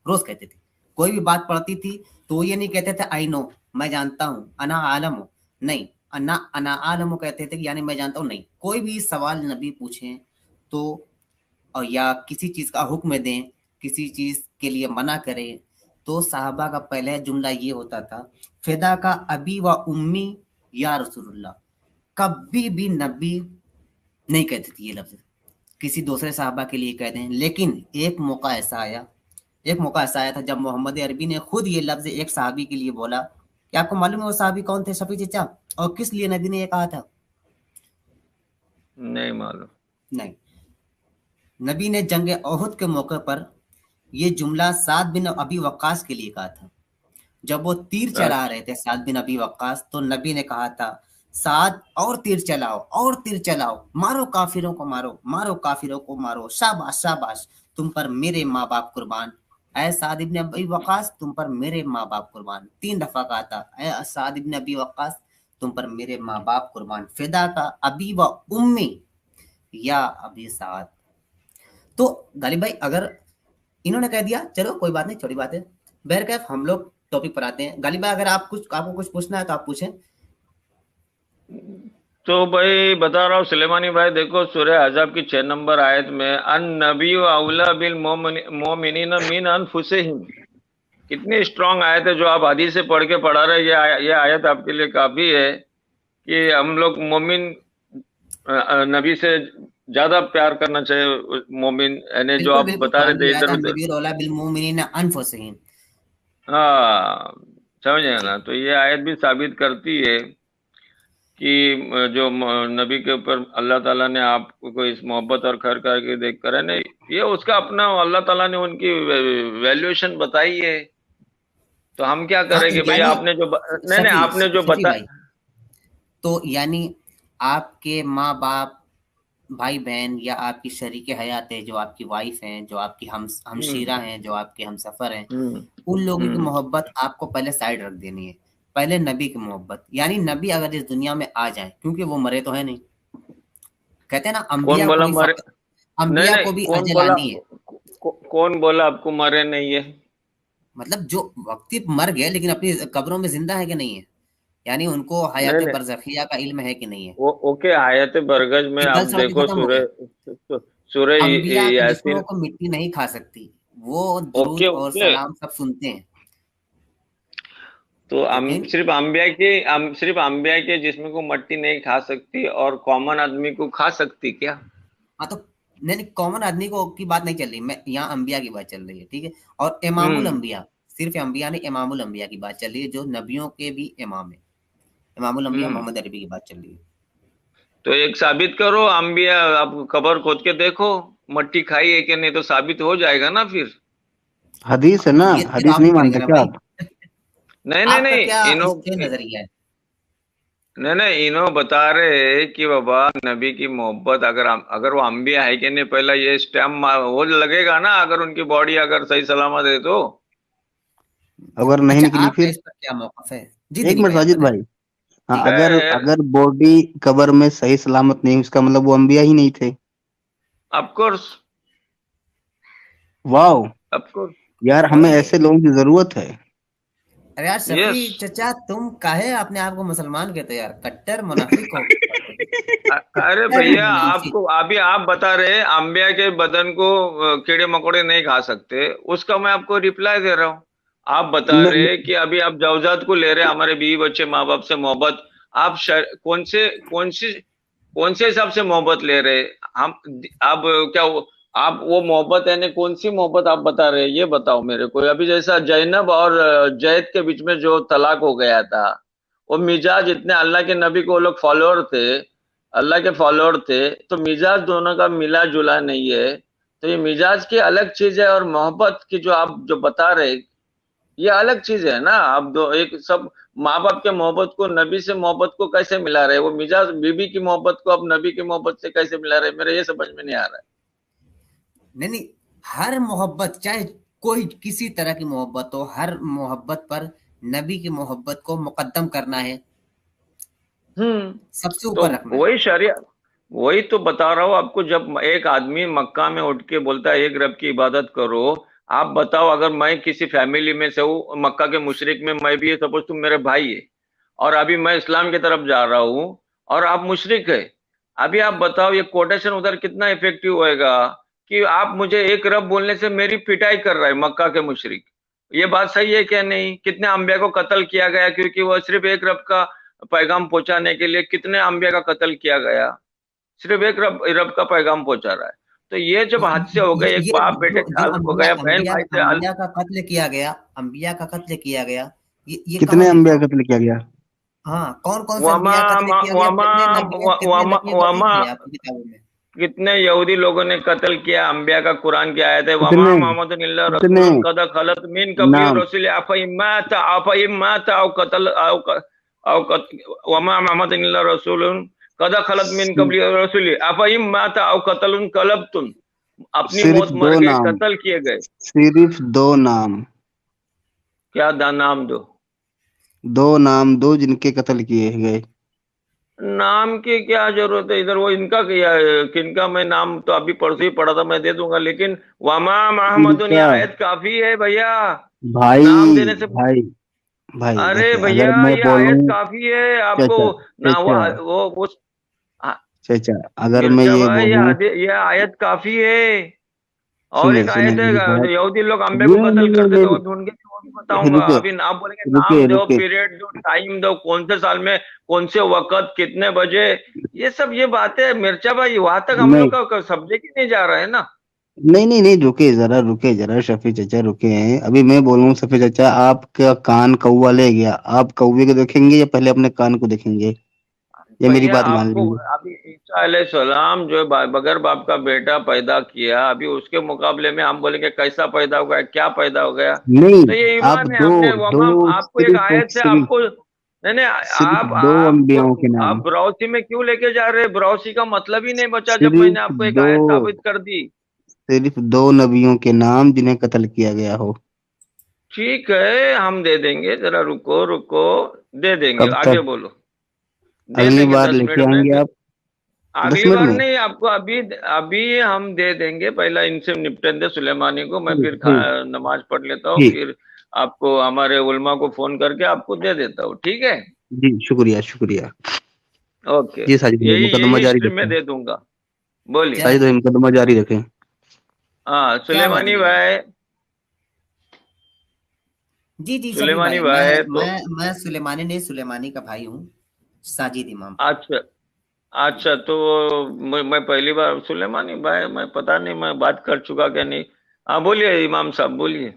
रोज कहते थे। कोई भी बात पड़ती थी तो ये नहीं कहते थे आई नो, मैं जानता हूँ, अना आलम हूँ, नहीं, अना अना आलम कहते थे कि यानी मैं जानता हूँ, नहीं। कोई भी सवाल नबी पूछें तो, और या किसी चीज का हुक्म दें, किसी चीज के लिए मना करें, तो साहबा का पहले जुमला ये होता था, फिदा का अबी व उम्मी या रसूलुल्लाह। कभी भी नबी नहीं कहते थे ये लफ्ज किसी दूसरे साहबा के लिए कह दें। लेकिन एक मौका ऐसा आया था जब मोहम्मद अरबी ने खुद ये लफ्ज एक साहबी के लिए बोला। क्या आपको मालूम है वो साहबी कौन थे शफी चचा, और किस लिए नबी ने ये कहा था? नहीं मालूम। नहीं, नबी ने जंग ओहद के मौके पर ये जुमला साद बिन अबी वक्कास के लिए कहा था। जब वो तीर चला रहे थे साद बिन अबी वक्कास, तो नबी ने कहा था, साद और तीर चलाओ, और तीर चलाओ, मारो काफिरों को, मारो मारो काफिरों को, मारो, शाबाश शाबाश, तुम पर मेरे माँ बाप कुर्बान। ऐ साद इब्न अबी वक्कास, तुम पर मेरे माँ बाप कुर्बान। 3 दफा कहा था, ऐ साद इब्न अबी वक्कास, तुम पर मेरे माँ बाप कुर्बान, फिदा का अबी व उम्मी या अबी साद। तो गालिब भाई, अगर इन्होंने कह दिया चलो कोई बात नहीं, छोटी बात है, बहरकैफ हम लोग टॉपिक पर आते हैं। गालिब भाई, अगर आपको कुछ पूछना है तो आप पूछें। तो भाई बता रहा हूँ सुलेमानी भाई, देखो सूरह अहज़ाब की 6 नंबर आयत में अन नबी औला बिल मोमिनीन मिन अनफुसिहिम, कितनी स्ट्रांग आयत है जो आप हदीस से पढ़ के पढ़ा रहे हैं। ये आयत आपके लिए काफी है कि हम लोग मोमिन नबी से ज्यादा प्यार करना चाहिए। मोमिन यानी जो बिल्कुल आप बिल्कुल, बता रहे कुरान की थे आयत इधर उधर। अन्नबी औला बिल मोमिनीन अनफुसिहिम। हाँ, समझे जी। ना? तो ये आयत भी साबित करती है कि जो नबी के ऊपर अल्लाह ताला ने आपको इस मोहब्बत और खैर करके देख कर है ना, ये उसका अपना अल्लाह ताला ने उनकी वैल्यूएशन बताई है। तो हम क्या हाँ, करेंगे भाई? यानी आपने जो नहीं नहीं, आपने जो शफी बता। भाई, तो यानी आपके माँ बाप, भाई बहन, या आपकी शरीके हयात है, जो आपकी वाइफ हैं, जो आपकी हमशीरा हम्म हैं, जो आपके हमसफर हैं, हम्म उन लोगों की हम्म मोहब्बत आपको पहले साइड रख देनी है। पहले नबी की मोहब्बत, यानी नबी अगर इस दुनिया में आ जाए, क्योंकि वो मरे तो है नहीं। कहते हैं ना, कौन बोला मरे? नहीं अंबिया नहीं, को भी कौन अजल बोला? आनी है। कौन बोला आपको मरे नहीं है? मतलब जो वक्ती मर गए लेकिन अपनी कब्रों में जिंदा है कि नहीं है, यानी उनको हयात नहीं नहीं, बरज़खिया का इल्म है कि नहीं है। वो ओके, आयत बरगज में ये आप गल सड़क पे देखो खत्म हो गया। सूरह सूरह अंबिया के जिस्मों यासीन। को मिट्टी नहीं खा सकती, वो ओके दुरूद और ओके। सलाम सब सुनते हैं। तो लेकिन सिर्फ अंबिया के जिस्म को मट्टी नहीं खा सकती और कॉमन आदमी को खा सकती क्या? हाँ, तो नहीं नहीं, कॉमन आदमी को की बात नहीं चल रही, मैं यहाँ अंबिया की बात चल रही है, ठीक है। और इमामुल हम्म अंबिया, सिर्फ अंबिया नहीं, इमामुल अंबिया की बात चल रही है, जो नबियों के भी इमाम है। इमामुल अंबिया हम्म। मोहम्मद अरबी की बात चल रही है। तो एक साबित करो, अंबिया आप कबर खोद के देखो मट्टी खाई है कि नहीं, तो साबित हो जाएगा ना फिर। हदीस है ना, ये तो हदीस आप नहीं ही करेंगे मानते ना क्या भाई। आप? नहीं नहीं आपका नहीं, क्या इस इन्हों पे नजरिया है? नहीं नहीं, इन्हों बता रहे कि बाबा नबी की मोहब्बत अगर वो अम्बिया है कि नहीं, पहला ये स्टैम्प वो लगेगा ना, अगर उनकी बॉडी अगर सही सलामत है तो। अगर नहीं अच्छा, निकली आपका फिर? इस पर क्या मौकफ है? जी एक दिलीप मिनट भाई, आप साजिद बताएं। भाई। हाँ, जी। अगर अगर बॉडी कबर में सही सलामत नहीं, उसका मतलब वो अंबिया ही नहीं थे। ऑफ कोर्स, वाह। ऑफ कोर्स, यार हमें अरे ऐसे लोगों की जरूरत है। अरे यार शफी यस। चचा, तुम काहे अपने आप को मुसलमान कहते हो यार? कट्टर मुनाफिक हो। अरे कट्टर भैया, मुनाफिक। आपको अभी आप बता रहे अंबिया के बदन को कीड़े मकोड़े नहीं खा सकते, उसका मैं आपको रिप्लाई दे रहा हूँ। आप बता मैं रहे कि अभी आप जवजात को ले रहे, हमारे बीवी बच्चे माँ बाप से मोहब्बत, आप कौन से हिसाब से मोहब्बत ले रहे? हम आप क्या आप वो मोहब्बत यानी कौन सी मोहब्बत आप बता रहे हैं, ये बताओ मेरे को। अभी जैसा जैनब और जैद के बीच में जो तलाक हो गया था, वो मिजाज इतने अल्लाह के नबी को वो लोग फॉलोअर थे, अल्लाह के फॉलोअर थे, तो मिजाज दोनों का मिला जुला नहीं है। तो ये मिजाज की अलग चीज है, और मोहब्बत की जो आप जो बता रहे, ये अलग चीज है ना। आप दो एक सब माँ बाप के मोहब्बत को नबी से मोहब्बत को कैसे मिला रहे? वो मिजाज बीबी की मोहब्बत को अब नबी की मोहब्बत से कैसे मिला रहे? मेरे ये समझ में नहीं आ रहा नहीं नहीं, हर मोहब्बत, चाहे कोई किसी तरह की मोहब्बत हो, हर मोहब्बत पर नबी की मोहब्बत को मुकद्दम करना है, है। सबसे तो ऊपर रखना है। वही शरिया, वही तो बता रहा हूँ आपको। जब एक आदमी मक्का में उठ के बोलता है एक रब की इबादत करो, आप बताओ, अगर मैं किसी फैमिली में से हूँ मक्का के मुशरिक में, मैं भी, सपोज तुम मेरे भाई है, और अभी मैं इस्लाम की तरफ जा रहा हूँ, और आप मुशरिक है, अभी आप बताओ ये कोटेशन उधर कितना इफेक्टिव होएगा? कि आप मुझे एक रब बोलने से मेरी पिटाई कर रहा है मक्का के मुशरिक। ये बात सही है क्या नहीं? कितने अंबिया को कत्ल किया गया क्योंकि वो सिर्फ एक रब का पैगाम पहुंचाने के लिए, कितने अंबिया का कत्ल किया गया, सिर्फ एक रब रब का पैगाम पहुंचा रहा है। तो ये जब हादसे हो गए, एक ये बाप बेटे जो के जो हालत हो अंबिया गया, बहन अंबिया भाई से अंबिया का कत्ल किया गया, अंबिया का कत्ल किया गया, ये कहाँ कितने लिखा अंबिया हो? कत्ल किया गया? हाँ, कौन कौन से वमा अंबिया का कत्ल किया गया, वमा कितने नबी को वमा, लिख लिया आपकी किताबों में? कितने यहूदी लोगों ने कत्ल किया अंबिया का? कुरान की आयत है, वमा कितने? मोहम्मद इल्ला कितने? रसूलुन कद खलत मिन कबली नाम। रसूल अफइम्मात औ कतल वमा मोहम्मद इल्ला रसूलुन कद खलत मिन सि- कबली रसूल अफइम्मात औ कतलुन कलबतुन, अपनी सिर्फ मौत दो मर गए, नाम। कत्ल किए गए। सिर्फ दो नाम। क्या नाम दो? दो नाम दो जिनके कत्ल किए गए। नाम की क्या जरूरत है इधर? वो इनका किया है, किनका मैं नाम तो अभी परसों ही पढ़ा था, मैं दे दूंगा, लेकिन वमा महमदुन ये इनका। आयत काफी है भैया। भाई नाम देने से, भाई भाई अरे देखिए, अगर भैया मैं ये आयत बोलूं। काफी है आपको। चाचा ना चाचा वो आ, चाचा, अगर मैं मिर्जा ये भाई, बोलूं। ये आयत काफी है। और सुने एक सुने आयत है, मेरी जो बात। यहूदी लोग अंबे को ये कत्ल नहीं करते थे, वो नहीं ढूंढ के वो भी बताऊंगा। रुके अभी आप बोलेंगे रुके नाम दो, रुके। पीरियड दो, टाइम दो, कौन से साल में, कौन से वक्त, कितने बजे, ये सब ये बातें मिर्चा भाई, वहां तक हम नहीं लोग का सब्जेक्ट ही नहीं जा रहा है ना। नहीं नहीं नहीं, रुके जरा शफी चाचा, रुके हैं। अभी मैं बोलूं शफी चाचा, आपका कान कौवा ले गया, आप कौवे को देखेंगे या पहले अपने कान को देखेंगे? ये मेरी भैया बात मान आपको, लीजिए। अभी ईसा अलैहिस्सलाम जो है बगैर बाप का बेटा पैदा किया, अभी उसके मुकाबले में हम बोलेंगे कैसा पैदा हो गया, क्या पैदा हो गया? नहीं, तो ये आप ईमान है, दो हमने दो, वमा, आपको एक सिर्फ और आयत से सिर्फ आपको नहीं नहीं, सिर्फ आप दो अंबियाओं के आप नाम। ब्राउसी में क्यों लेके जा रहे हैं? ब्राउसी का मतलब ही नहीं बचा जब मैंने सिर्फ आपको एक दो आयत साबित कर दी। सिर्फ दो नबियों के नाम जिन्हें कत्ल किया गया हो। ठीक है, हम दे देंगे, जरा रुको रुको, दे देंगे, कब आगे तक? बोलो। दे अगली देंगे बार 10 मिनट लेके में। आएंगे आप? दस अगली मिनट बार में? नहीं, आपको अभी अभी हम दे देंगे, पहला इनसे निपटन दे सुलेमानी को, मैं ठीक फिर ठीक नमाज पढ़ लेता हूँ, ठीक। फिर आपको हमारे उलमा को फोन करके आपको दे देता हूँ, ठीक है? जी शुक्रिया शुक्रिया। ओके। जी साजिद भाई, यही मुकदमा यही जारी स्ट्रीम में रखें। दे दूंगा। बोलिए। क्या साजिद भाई, मुकदमा जारी रखें। हाँ क्या हुआ सुलेमानी दिलीप भाई? भाई, जी जी शफी सुलेमानी भाई, मैं भाई तो, मैं सुलेमानी नहीं, सुलेमानी का भाई हूँ, साजिद इमाम। अच्छा अच्छा, तो मैं पहली बार सुलेमानी भाई, मैं पता नहीं मैं बात कर चुका क्या नहीं। हाँ बोलिए इमाम साहब, बोलिए।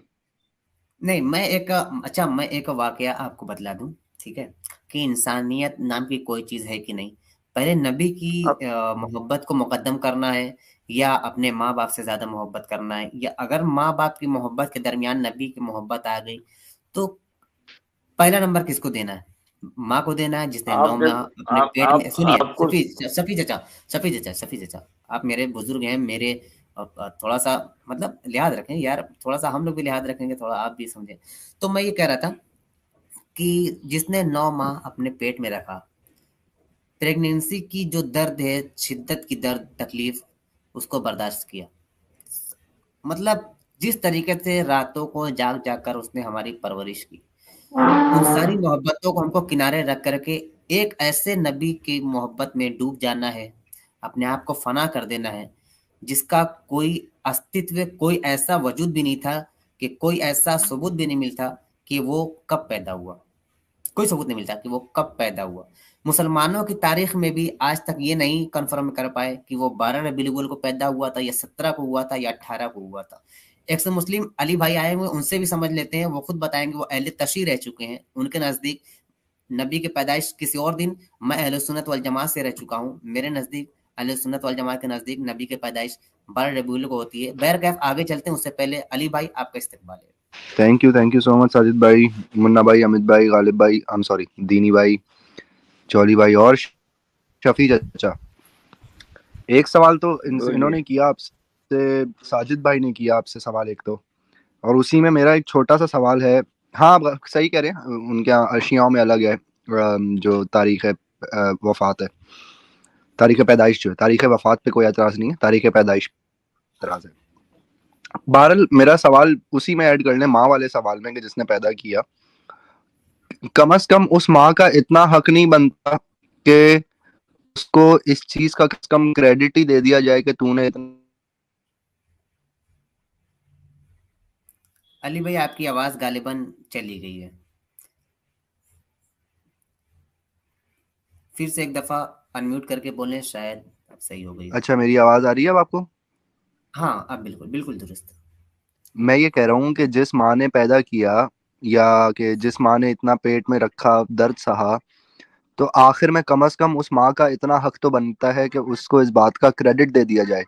नहीं, मैं एक वाकया आपको बतला दूं, ठीक है? कि इंसानियत नाम की कोई चीज है कि नहीं, पहले नबी की अब मोहब्बत को मुकद्दम करना है, या अपने माँ बाप से ज्यादा मोहब्बत करना है, या अगर माँ बाप की मोहब्बत के दरमियान नबी की मोहब्बत आ गई, तो पहला नंबर किसको देना है? माँ को देना है जिसने 9 आप माह अपने पेट में, सुनिए आपको सफी चचा, आप मेरे बुजुर्ग हैं, मेरे थोड़ा सा मतलब लिहाज रखें यार, थोड़ा सा हम लोग भी लिहाज रखेंगे, थोड़ा आप भी समझे। तो मैं ये कह रहा था कि जिसने 9 माह अपने पेट में रखा, प्रेगनेंसी की जो दर्द है, शिद्दत की दर्द, तकलीफ, उसको बर्दाश्त किया। मतलब जिस तरीके से रातों को जाग जाग कर उसने हमारी परवरिश की, उन सारी मोहब्बतों को हमको किनारे रख करके एक ऐसे नबी की मोहब्बत में डूब जाना है, अपने आप को फना कर देना है, जिसका कोई अस्तित्व, कोई ऐसा वजूद भी नहीं था, कि कोई ऐसा सबूत भी नहीं मिलता कि वो कब पैदा हुआ। कोई सबूत नहीं मिलता कि वो कब पैदा हुआ। मुसलमानों की तारीख में भी आज तक ये नहीं कंफर्म कर पाए कि वो 12 रबीउल अव्वल को पैदा हुआ था, या 17 को हुआ था, या 18 को हुआ था। एक से मुस्लिम अली भाई आए हुए, उनसे भी समझ लेते हैं, वो खुद बताएंगे, वो अहले तशरीह रह चुके हैं। उनके नज़दीक नबी की पैदाइश किसी और दिन, मैं अहले सुन्नत वल जमात से रह चुका हूँ, मेरे नज़दीक, अहले सुन्नत वल जमात के नज़दीक नबी की पैदाइश 12 रबीउल अव्वल को होती है। बहरकैफ आगे चलते हैं, उससे पहले अली भाई आपका इस्तकबाल है। Thank you so much Sajid भाई, मुन्ना भाई, अमित भाई, गालिब भाई, आई एम सॉरी, दीनी भाई, चौली भाई और शफी चाचा। एक सवाल तो इन्होंने किया आपसे, साजिद भाई ने किया आपसे सवाल एक तो, और उसी में मेरा एक छोटा सा सवाल है। हाँ आप सही कह रहे हैं, उनके यहाँ अशियाओं में अलग है, जो तारीख है वफात है, तारीख पैदाइश जो है, तारीख वफात पे कोई एतराज़ नहीं है, तारीख पैदाइश एतराज़ है। बहरहाल मेरा सवाल उसी में ऐड कर लें, माँ वाले सवाल में, कि जिसने पैदा किया, कम से कम उस माँ का इतना हक नहीं बनता कि उसको इस चीज का कम क्रेडिट ही दे दिया जाए कि तूने इतना। अली भाई आपकी आवाज गालिबन चली गई है, फिर से एक दफा अनम्यूट करके बोलें, शायद अब सही हो गई हो। अच्छा मेरी आवाज आ रही है अब आपको? हाँ अब बिल्कुल बिल्कुल दुरुस्त। मैं ये कह रहा हूँ कि जिस माँ ने पैदा किया, या कि जिस माँ ने इतना पेट में रखा, दर्द सहा, तो आखिर में कम से कम उस माँ का इतना हक तो बनता है कि उसको इस बात का क्रेडिट दे दिया जाए।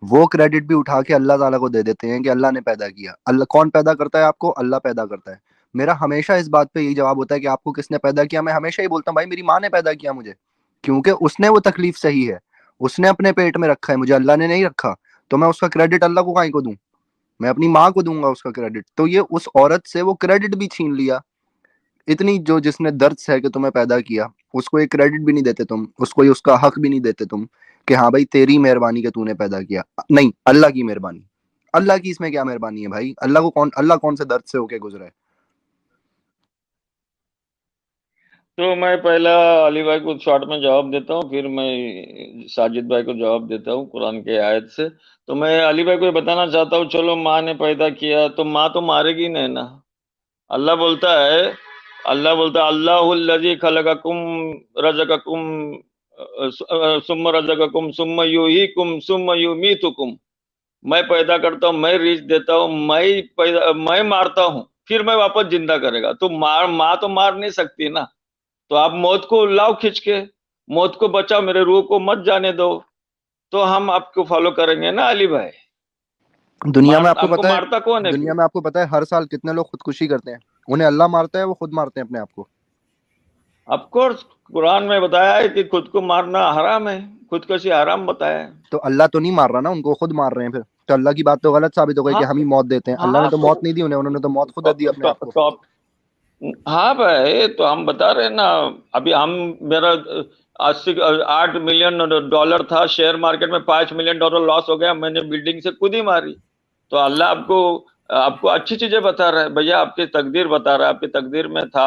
वो क्रेडिट भी उठा के अल्लाह ताला को दे देते हैं कि अल्लाह ने पैदा किया। अल्लाह कौन पैदा करता है आपको? अल्लाह पैदा करता है। मेरा हमेशा इस बात पे यही जवाब होता है कि आपको किसने पैदा किया? मैं हमेशा ही बोलता हूँ भाई मेरी माँ ने पैदा किया मुझे, क्योंकि उसने वो तकलीफ सही है, उसने अपने पेट में रखा है, मुझे अल्लाह ने नहीं रखा। तो मैं उसका क्रेडिट अल्लाह को काहे को दूं? मैं अपनी माँ को दूंगा उसका क्रेडिट। तो ये उस औरत से वो क्रेडिट भी छीन लिया। इतनी जो जिसने दर्द सह के तुम्हें पैदा किया, उसको एक क्रेडिट भी नहीं देते तुम, उसको ये उसका हक भी नहीं देते तुम कि हाँ भाई तेरी मेहरबानी के तूने पैदा किया। नहीं, अल्लाह की मेहरबानी। अल्लाह की इसमें क्या मेहरबानी है भाई? अल्लाह कौन से दर्द से होके गुजरा है? तो मैं पहला अली भाई को शॉर्ट में जवाब देता हूँ, फिर मैं साजिद भाई को जवाब देता हूँ कुरान के आयत से। तो मैं अली भाई को ये बताना चाहता हूँ, चलो माँ ने पैदा किया तो माँ तो मारेगी नहीं ना। अल्लाह बोलता है, अल्लाहुल्लज़ी खलक़कुम रज़क़कुम सुम्मा रज़क़कुम सुम्मा युहीकुम सुम्मा युमीतुकुम। मैं पैदा करता हूँ, मैं रिस्क देता हूँ, मैं मारता हूँ, फिर मैं वापस जिंदा करेगा। तो माँ तो मार नहीं सकती ना। तो आप मौत को लाओ खींच के, मौत को बचाओ, मेरे रूह को मत जाने दो, तो हम आपको फॉलो करेंगे ना अली भाई। दुनिया में आपको हमको पता है, मारता कौन है दुनिया फिर? में आपको पता है हर साल कितने लोग खुदकुशी करते हैं? उन्हें अल्लाह मारता है, वो खुद मारते हैं अपने आप को। ऑफ कोर्स कुरान में बताया है कि खुद को मारना हराम है, खुदकुशी हराम बताया है। तो अल्लाह तो नहीं मार रहा ना उनको, खुद मार रहे हैं। फिर तो अल्लाह की बात तो गलत साबित हो गई कि हाँ हम ही मौत देते हैं। अल्लाह ने हाँ तो मौत नहीं दी उन्हें, उन्होंने तो मौत खुद दी अपने आप को। तो हाँ भाई, तो हम बता रहे हैं ना। अभी मेरा 8 मिलियन डॉलर था शेयर मार्केट में, 5 मिलियन डॉलर लॉस हो गया, मैंने बिल्डिंग से खुद ही मारी। तो अल्लाह आपको आपको अच्छी चीजें बता रहा है भैया, आपकी तकदीर बता रहा है, आपकी तकदीर में था,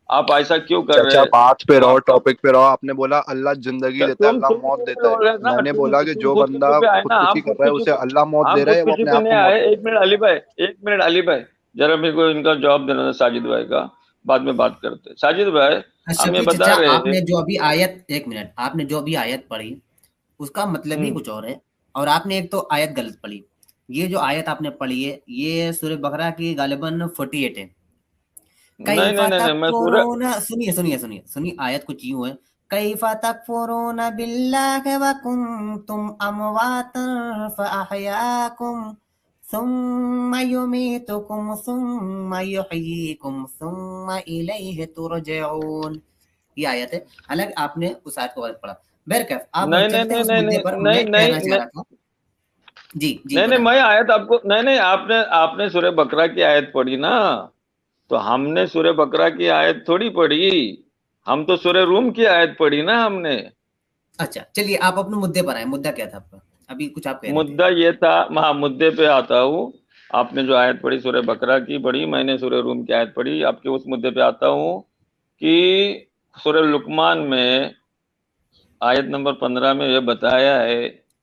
आप ऐसा क्यों कर रहे चाचा हैं। बात पे तो रहो, आपका टॉपिक पे रहो। आपने बोला अल्लाह जिंदगी देता है, तुम अल्लाह तुम मौत खुशी पे देता है। हो रहे हो ना, मैंने बोला कि तुम जो खुदकुशी बंदा पे आए ना, खुदकुशी कर रहा है उसे अल्लाह मौत हम दे रहा है, वो खुदकुशी अपने पे आप नहीं को मौत आए। दे रहा एक मिनट अली भाई, एक मिनट अली भाई, जरा मेरे को इनका जवाब देना था साजिद भाई का, बाद में बात करते हैं। साजिद भाई, हम ये शफी बता चचा, रहे हैं। आपने जो अभी आयत, एक मिनट, आपने जो अभी आयत पढ़ी उसका मतलब ही हम्म, कुछ और है, और आपने एक तो आयत गलत पढ़ी। ये जो आयत आपने पढ़ी है, ये सूरह बकरा की गालिबन 48 है। नहीं कैफा नहीं नहीं, मैं पूरा तकफुरून, सुनिए सुनिए सुनिए सुनिए, आयत कुछ यूं है, कैफा तकफुरून बिल्लाहि व कुंतुम अमवातन फअहयाकुम सुम्मा युमीतुकुम सुम्मा युहयीकुम सुम्मा इलैहि तुरजऊन। ये आयत है। हालांकि आपने उस आयत को गलत पढ़ा। बहरकैफ आप नहीं नहीं चलते हैं नहीं उस नहीं मुद्दे पर। नहीं मैं नहीं कहना चाह नहीं रहा था, जी जी नहीं नहीं, बताएं। मैं आयत आपको, नहीं नहीं, आपने आपने सूरह बकरा की आयत पढ़ी ना, तो हमने सूरह बकरा की आयत थोड़ी पढ़ी, हम तो सूरह रूम की आयत पढ़ी ना हमने। अच्छा चलिए आप अपने मुद्दे पर आए। मुद्दा क्या था आपका? अभी कुछ आप कह रहे थे। मुद्दा ये था, मैं मुद्दे पे आता हूँ। आपने जो आयत पढ़ी सूरह बकरा की पढ़ी, मैंने सूरह रूम की आयत पढ़ी, आपके उस मुद्दे पे आता हूँ कि सूरह लुकमान में आयत नंबर 15 में यह बताया है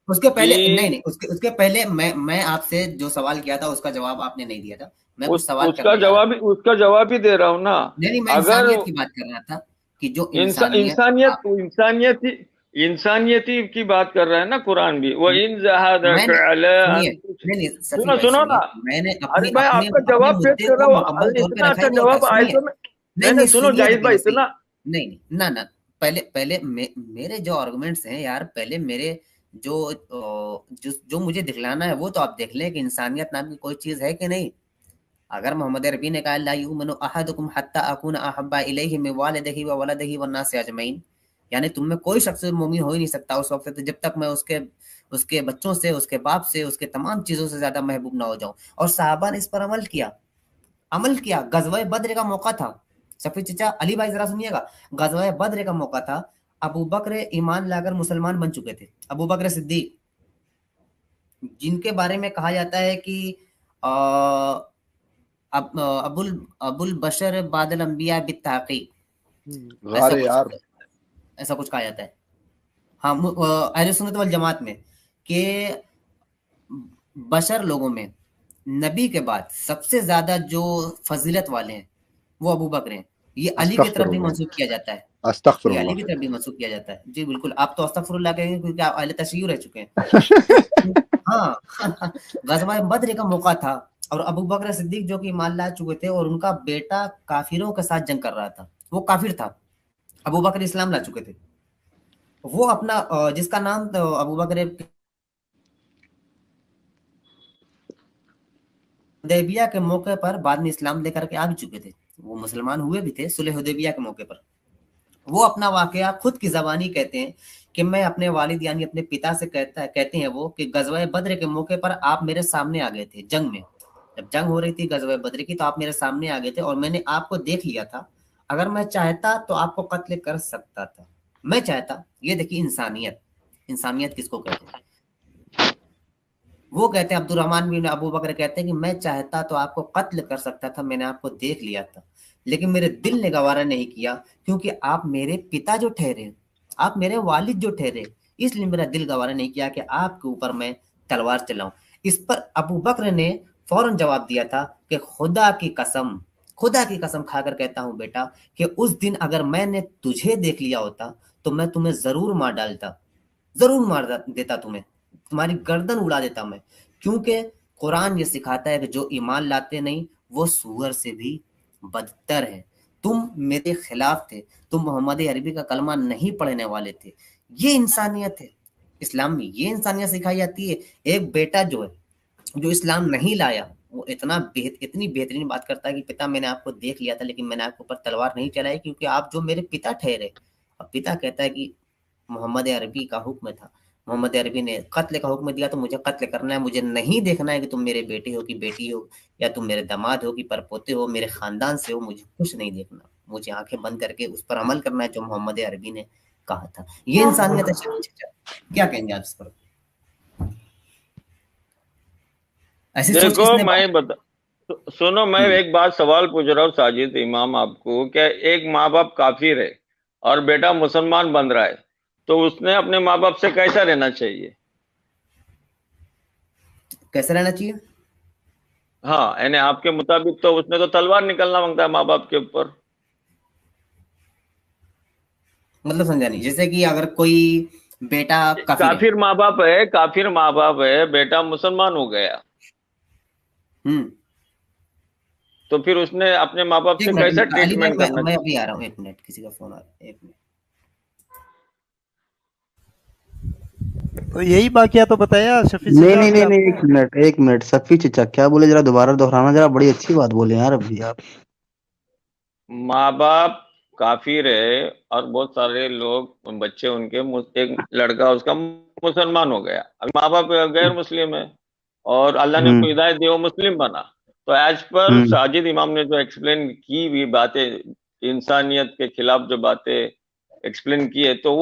उसके कि पहले नहीं नहीं, उसके उसके पहले मैं आपसे जो सवाल किया था उसका जवाब आपने नहीं दिया था। मैं कुछ सवाल करने जा रहा था। उसका जवाब ही दे रहा हूँ ना। नहीं नहीं, मैं अगर इंसानियत की बात कर रहा था कि जो इंसानियत इंसानियत आप, इंसानियत इंसानियती की बात कर रहा है ना कुरान भी, वो इन जहादक मैंने अला सुनिए, अन तुश-। नहीं नहीं सफ़ी सुनो भाई सुनो ना, सुनिए, मैंने अरे अपने भाई अपने आपका अपने जवाब पेश मुद्दे कर को रहा हूँ, मुकम्मल तौर पे इतना रखा अच्छा ही नहीं होता है। जवाब सुनिए, आयतों में। नहीं नहीं नहीं नहीं, सुनो सुनिए तो जाहिद भाई, पहले सही। इतना। नहीं नहीं ना ना, पहले पहले मेरे जो आर्गुमेंट्स हैं यार, पहले मेरे जो जो मुझे दिखलाना है वो तो आप देख लें कि इंसानियत नाम की कोई चीज़ है कि नहीं। अगर मोहम्मद अरबी ने कहा ला युमिनु अहदुकुम हत्ता अकूना अहब्बा इलैहि मिन वालिदिही व वलदिही वन्नासि अजमईन, यानी तुम में कोई शख्स मोमिन हो ही नहीं सकता उस वक्त तक जब तक मैं उसके उसके बच्चों से, उसके बाप से, उसके तमाम चीज़ों से ज़्यादा महबूब ना हो जाऊं। और साहबा ने इस पर अमल किया। गजवा बद्र का मौका था। सफी चचा अली भाई जरा सुनिएगा, गजवा बद्र का मौका था। अबू बकर ईमान लाकर मुसलमान बन चुके थे। अबू बकर सिद्दीक, जिनके बारे में कहा जाता है कि अबुल अबुल बशर बादल अंबिया बित्ताकी, ऐसा अरे कुछ यार, ऐसा कुछ कहा जाता है। हाँ, अहले सुन्नत वल जमात में कि बशर लोगों में नबी के बाद सबसे ज्यादा जो फजीलत वाले हैं वो अबू बकर हैं। ये अली की तरफ भी अस्तगफिरुल्लाह, मंसूब किया जाता है। ये अली की अस्तगफिरुल्लाह। तरफ भी मंसूब किया जाता है। जी बिल्कुल, आप तो अस्तगफुरुल्लाह कहेंगे क्योंकि आप अहले तशय्युह रह चुके हैं। हाँ गज़वा बद्र का मौका था और अबू बकर सिद्दीक जो कि ईमान ला चुके थे और उनका बेटा काफिरों के साथ जंग कर रहा था। वो काफिर था, अबू बकर इस्लाम ला चुके थे। वो अपना जिसका नाम तो अबू बकर हुदैबिया के मौके पर बाद में इस्लाम लेकर के आ भी चुके थे। वो मुसलमान हुए भी थे सुलह हुदैबिया के मौके पर। वो अपना वाकया खुद की जबानी कहते हैं कि मैं अपने वालिद यानी अपने पिता से कहते हैं वो कि गजवा बद्र के मौके पर आप मेरे सामने आ गए थे जंग में। जब जंग हो रही थी गजवा बद्र की तो आप मेरे सामने आ गए थे और मैंने आपको देख लिया था। अगर मैं चाहता तो आपको कत्ल कर सकता था। मैं चाहता, ये देखिए इंसानियत, इंसानियत किसको कहते हैं। वो कहते हैं अब्दुर्रहमान बिन अबू बकर कहते हैं कि मैं चाहता तो आपको कत्ल कर सकता था, मैंने आपको देख लिया था, लेकिन मेरे दिल ने गवारा नहीं किया क्योंकि आप मेरे पिता जो ठहरे, आप मेरे वालिद जो ठहरे, इसलिए मेरा दिल गवारा नहीं किया कि आपके ऊपर मैं तलवार चलाऊं। इस पर अबू बकर ने फौरन जवाब दिया था कि खुदा की कसम खाकर कहता हूं बेटा कि उस दिन अगर मैंने तुझे देख लिया होता तो मैं तुम्हें जरूर मार डालता, जरूर मार देता तुम्हें, तुम्हारी गर्दन उड़ा देता मैं। क्योंकि कुरान ये सिखाता है कि जो ईमान लाते नहीं वो सूअर से भी बदतर है। तुम मेरे खिलाफ थे, तुम मोहम्मद अरबी का कलमा नहीं पढ़ने वाले थे। ये इंसानियत है। इस्लाम में ये इंसानियत सिखाई जाती है। एक बेटा जो है, जो इस्लाम नहीं लाया, वो इतनी बेहतरीन बात करता है कि पिता मैंने आपको देख लिया था लेकिन मैंने आपके ऊपर तलवार नहीं चलाई क्योंकि आप जो मेरे पिता ठहरे। अब पिता कहता है कि मोहम्मद अरबी का हुक्म था, मोहम्मद अरबी ने कत्ल का हुक्म दिया तो मुझे कत्ल करना है। मुझे नहीं देखना है कि तुम मेरे बेटे हो कि बेटी हो, या तुम मेरे दामाद हो कि परपोते हो, मेरे खानदान से हो, मुझे कुछ नहीं देखना। मुझे आंखें बंद करके उस पर अमल करना है जो मोहम्मद अरबी ने कहा था। ये इंसानियत है। क्या कहेंगे आप इस पर? ऐसी सोच देखो किसने मैं बता, सुनो, मैं एक बात सवाल पूछ रहा हूँ साजिद इमाम आपको, क्या एक माँ बाप काफिर है और बेटा मुसलमान बन रहा है, तो उसने अपने माँ बाप से कैसा रहना चाहिए? कैसे रहना चाहिए? हाँ, यानी आपके मुताबिक तो उसने तो तलवार निकलना मांगता है माँ बाप के ऊपर। मतलब समझा नहीं। जैसे कि अगर कोई बेटा काफिर है, काफिर माँ बाप है, काफिर माँ बाप है, बेटा मुसलमान हो गया, हम्म, तो फिर उसने अपने माँ बाप एक से कैसा मिनट अली भाई, ट्रीटमेंट करना मैं चाहिए? अभी आ रहा हूँ, एक मिनट, किसी का फोन आ रहा है, एक मिनट। तो यही वाकया तो बताया शफी नहीं चचा नहीं अभी नहीं नहीं, आपको। एक मिनट सफी चचा क्या बोले, जरा दोबारा दोहराना, जरा बड़ी अच्छी बात बोले यार अभी आप। माँ बाप काफिर है और बहुत सारे लोग बच्चे उनके एक लड़का उसका मुसलमान हो गया, अभी माँ बाप गैर मुस्लिम है और अल्लाह ने उसको हम्म हिदायत दी, वो मुस्लिम बना। तो एज पर हम्म साजिद इमाम ने जो एक्सप्लेन की भी बातें, इंसानियत के खिलाफ जो बातें एक्सप्लेन की है, तो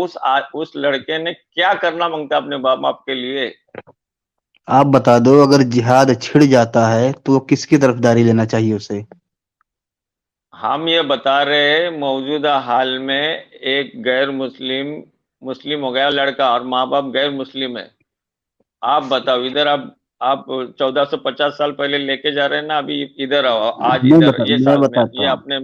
उस लड़के ने क्या करना मांगता है अपने बाप बाप के लिए? आप बता दो, अगर जिहाद छिड़ जाता है तो वो किसकी तरफदारी लेना चाहिए उसे? हम ये बता रहे हैं मौजूदा हाल में एक गैर मुस्लिम मुस्लिम हो गया लड़का और माँ बाप गैर मुस्लिम है। आप बताओ, इधर आप 1450 साल पहले लेके जा रहे हैं ना, अभी इधर आओ, आज इधर ये मैं साल में बताता ये हूँ। अपने।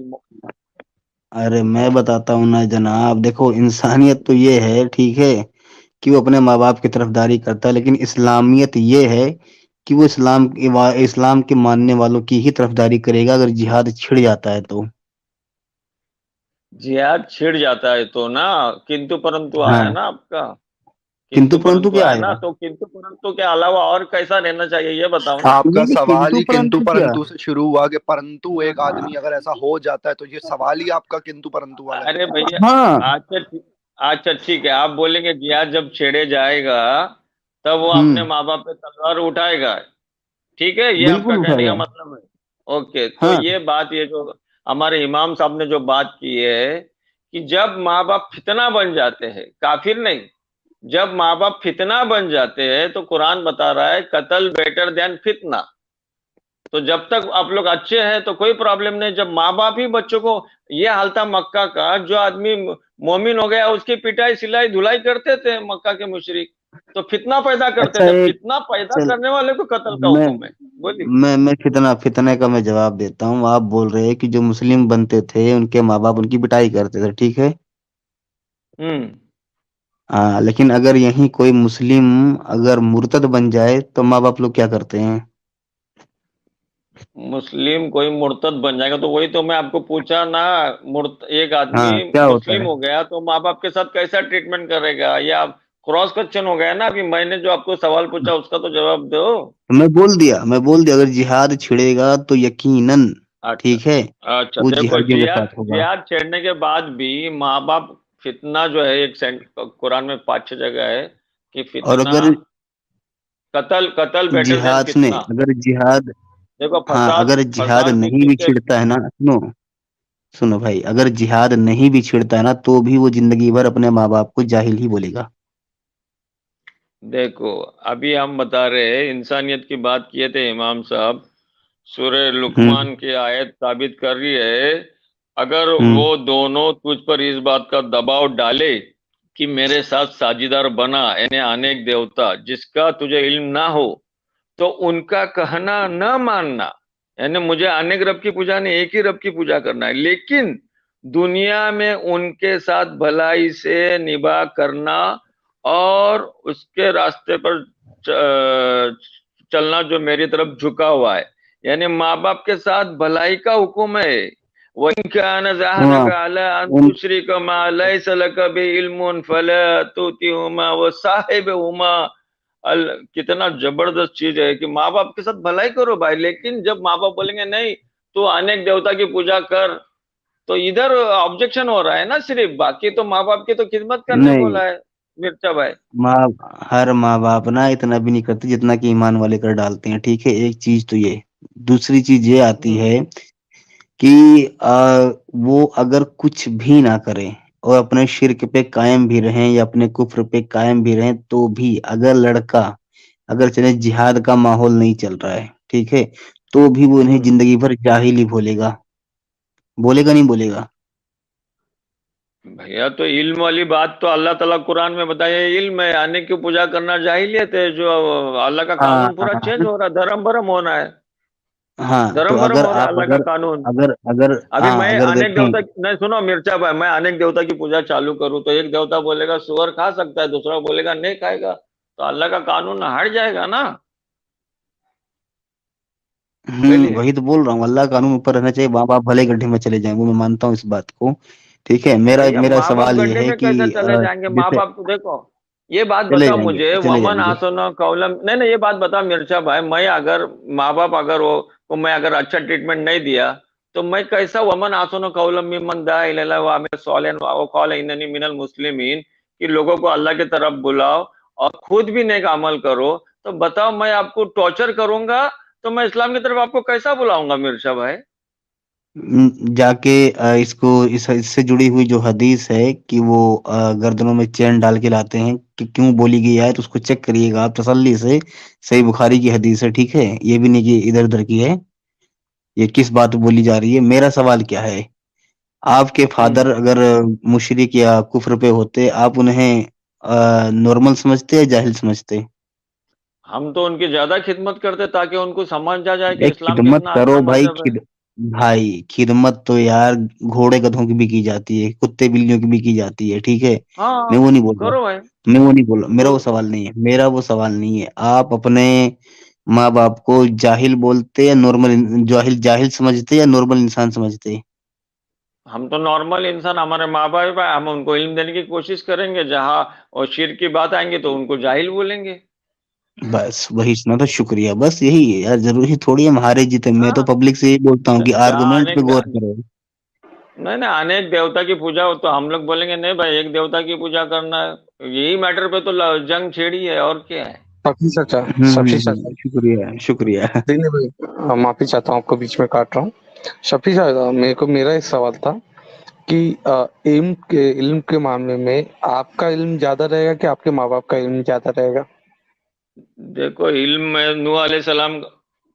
अरे मैं बताता हूँ ना जनाब, देखो इंसानियत तो ये है ठीक है कि वो अपने माँ बाप की तरफदारी करता है, लेकिन इस्लामियत ये है कि वो इस्लाम के मानने वालों की ही तरफदारी करेगा अगर जिहाद छिड़ जाता है तो। जिहाद छिड़ जाता है तो ना, किंतु परंतु आया हाँ, ना आपका, किंतु किंतु परंतु परंतु क्या आया ना, आएगा? तो किंतु परंतु के अलावा और कैसा रहना चाहिए ये बताओ ना। आपका नहीं नहीं, सवाल किंतु ही किंतु परंतु क्या? परंतु से शुरू हुआ कि परंतु एक आदमी अगर ऐसा हो जाता है, तो ये सवाल ही आपका किंतु परंतु वाला है। अरे भैया, हाँ। अच्छा ठीक है, आप बोलेंगे जिहाद जब छेड़े जाएगा तब वो अपने हम्म। माँ बाप पे तलवार उठाएगा, ठीक है, ये आपका बिल्कुल कहने का उठाएगा। मतलब है। ओके, तो हाँ। ये बात, ये जो हमारे इमाम साहब ने जो बात की है कि जब माँ बाप फितना बन जाते हैं, काफिर नहीं, जब माँ बाप फितना बन जाते हैं तो कुरान बता रहा है कत्ल बेटर देन फितना। तो जब तक आप लोग अच्छे हैं तो कोई प्रॉब्लम नहीं, जब माँ बाप ही बच्चों को, ये हाल था मक्का का, जो आदमी मोमिन हो गया उसकी पिटाई सिलाई धुलाई करते थे मक्का के मुशरिक, तो फितना पैदा करते अच्छा थे, एक, फितना पैदा चल, करने वाले को कत्ल का मैं हुक्म है। बोलिए। मैं फितने का मैं जवाब देता हूँ। आप बोल रहे हैं कि जो मुस्लिम बनते थे उनके माँ बाप उनकी पिटाई करते थे, ठीक है। हम्म। हाँ, लेकिन अगर यहीं कोई मुस्लिम अगर मुर्तद बन जाए तो माँ बाप लोग क्या करते हैं? मुस्लिम कोई मुर्तद बन जाएगा तो वही तो मैं आपको पूछा ना, एक आदमी हाँ, क्या होता मुस्लिम है? हो गया तो माँ बाप के साथ कैसा ट्रीटमेंट करेगा, या क्रॉस क्वेश्चन हो गया ना, अभी मैंने जो आपको सवाल पूछा उसका तो जवाब दो। तो मैं बोल दिया अगर जिहाद छिड़ेगा तो यकीनन, अच्छा। ठीक है, अच्छा वो देखो, जिहादियों के जिहाद साथ होगा। जिहाद छेड़ने के बाद भी माँ बाप, फितना जो है, एक कुरान में 5-6 जगह है कि और फितना, अगर कत्ल कत्ल बेटर देन जिहाद सुने, फितना। अगर जिहाद, देखो, हाँ, फसाद अगर जिहाद फसाद नहीं किसी भी के। छिड़ता है ना, सुनो, सुनो भाई, अगर जिहाद नहीं भी छिड़ता है ना तो भी वो जिंदगी भर अपने माँ बाप को जाहिल ही बोलेगा। देखो, अभी हम बता रहे हैं, इंसानियत की बात किए थे इमाम साहब, सूरह हम्म लुकमान की आयत साबित कर रही है, अगर वो हम्म दोनों तुझ पर इस बात का दबाव डाले कि मेरे साथ साझीदार बना, यानी अनेक देवता जिसका तुझे इल्म ना हो, तो उनका कहना न मानना, यानी मुझे अनेक रब की पूजा नहीं, एक ही रब की पूजा करना है, लेकिन दुनिया में उनके साथ भलाई से निभा करना और उसके रास्ते पर चलना जो मेरी तरफ झुका हुआ है, यानी माँ बाप के साथ भलाई का हुक्म है। वइन कान हाँ, ज़हरका अला अन उन तुश्रिक मा लैस लक बिइल्मुन फला तुतिहुमा व साहिबहुमा अल। कितना जबरदस्त चीज है कि माँ बाप के साथ भलाई करो भाई, लेकिन जब माँ बाप बोलेंगे नहीं तो अनेक देवता की पूजा कर, तो इधर ऑब्जेक्शन हो रहा है ना, सिर्फ, बाकी तो माँ बाप की तो खिदमत करने नहीं, बोला है मिर्चा भाई। माँ हर माँ बाप ना इतना भी नहीं करते जितना कि ईमान वाले कर डालते हैं, ठीक है, एक चीज तो ये। दूसरी चीज ये आती हम्म। है कि वो अगर कुछ भी ना करें और अपने शिर्क पे कायम भी रहें या अपने कुफ्र पे कायम भी रहें, तो भी अगर लड़का, अगर चले जिहाद का माहौल नहीं चल रहा है, ठीक है, तो भी वो उन्हें हम्म। जिंदगी भर जाहिल ही बोलेगा। बोलेगा नहीं बोलेगा? भैया, तो इल्म वाली बात तो अल्लाह ताला कुरान में बताया, इल्म है, आने की पूजा करना जाहिलियत है, जो अल्लाह का हाँ कानून पूरा चेंज हो रहा है, धर्म भरम होना है, हाँ, तो धर्म भरम अगर हो रहा है आप अल्लाह का अगर कानून। अगर अगर अभी हाँ, मैं अगर अनेक देखें, देवता, नहीं सुनो मिर्चा भाई, मैं अनेक देवता की पूजा चालू करूं तो एक देवता बोलेगा सुअर खा सकता है, दूसरा बोलेगा नहीं खाएगा, तो अल्लाह का कानून हट जाएगा ना। बोलिए। वही तो बोल रहा हूँ, अल्लाह का कानून ऊपर रहना चाहिए, माँ बाप भले गड्ढे में चले जाएं, वो मैं मानता हूँ इस बात को, ठीक है। मेरा भैया, मेरा माँ बाप सवाल ये गड्ढे है में कि कैसे चले जाएंगे, माँ जैसे, बाप तो देखो, ये बात चले बता जाएंगे, मुझे, चले वमन जाएंगे। आसनो कौलम, नहीं नहीं, ये बात बता मिर्जा भाई, मैं अगर माँ बाप अगर वो को मैं अगर अच्छा ट्रीटमेंट नहीं दिया तो मैं कैसा वमन आसनो कौलम मिमन दा इला व आमिल सालिहन व क़ाल इन्ननी मिनल मुस्लिमीन, कि लोगों को अल्लाह की तरफ बुलाओ और खुद भी नेक अमल करो। तो बताओ, मैं आपको टॉर्चर करूंगा तो मैं इस्लाम की तरफ आपको कैसा बुलाऊंगा मिर्जा भाई? जाके इसको इससे जुड़ी हुई जो हदीस है कि वो गर्दनों में चैन डाल के लाते हैं कि क्यों बोली गई है, तो उसको चेक करिएगा आप तसल्ली से। सही बुखारी की हदीस है, ठीक है, ये भी नहीं कि इधर उधर की है। ये किस बात पे बोली जा रही है? मेरा सवाल क्या है, आपके फादर हम्म। अगर मुशरिक या कुफ्र पे होते, आप उन्हें नॉर्मल समझते या जाहिल समझते? हम तो उनकी ज्यादा खिदमत करते ताकि उनको समझ आ जाए कि एक इस्लाम खिदमत कितना करो अच्छा भाई, मजहब है। भाई खिदमत तो यार घोड़े गधों की भी की जाती है, कुत्ते बिल्लियों की भी की जाती है, ठीक है। मैं हाँ, वो नहीं बोल रहा, करो भाई। मैं वो नहीं बोल रहा, मेरा तो वो सवाल नहीं है, मेरा वो सवाल नहीं है। आप अपने माँ बाप को जाहिल बोलते या नॉर्मल, जाहिल जाहिल समझते या नॉर्मल इंसान समझते? हम तो नॉर्मल इंसान, हमारे माँ बाप है, हम उनको इल्म देने की कोशिश करेंगे, जहाँ और शिर की बात आएंगे तो उनको जाहिल बोलेंगे। बस वही सुना था, शुक्रिया, बस यही है यार, जरूरी थोड़ी है हम हारे जीते। मैं तो हाँ, पब्लिक से यही बोलता हूँ कि जहाँ आर्गुमेंट पे अनेक, गौर करो। नहीं नहीं, अनेक देवता की पूजा हो तो हम लोग बोलेंगे नहीं भाई, एक देवता की पूजा करना है। यही मैटर पे तो जंग छेड़ी है, और क्या है। सफी चाचा, सफी चाचा, शुक्रिया शुक्रिया। नहीं नहीं भाई, माफी चाहता हूँ, आपको बीच में काट रहा हूँ। शफी चाचा, मेरा एक सवाल था कि इल्म के मामले में आपका इल्म ज्यादा रहेगा कि आपके माँ बाप का इल्म ज्यादा रहेगा? देखो, इल्म में नूह अलैहिस्सलाम,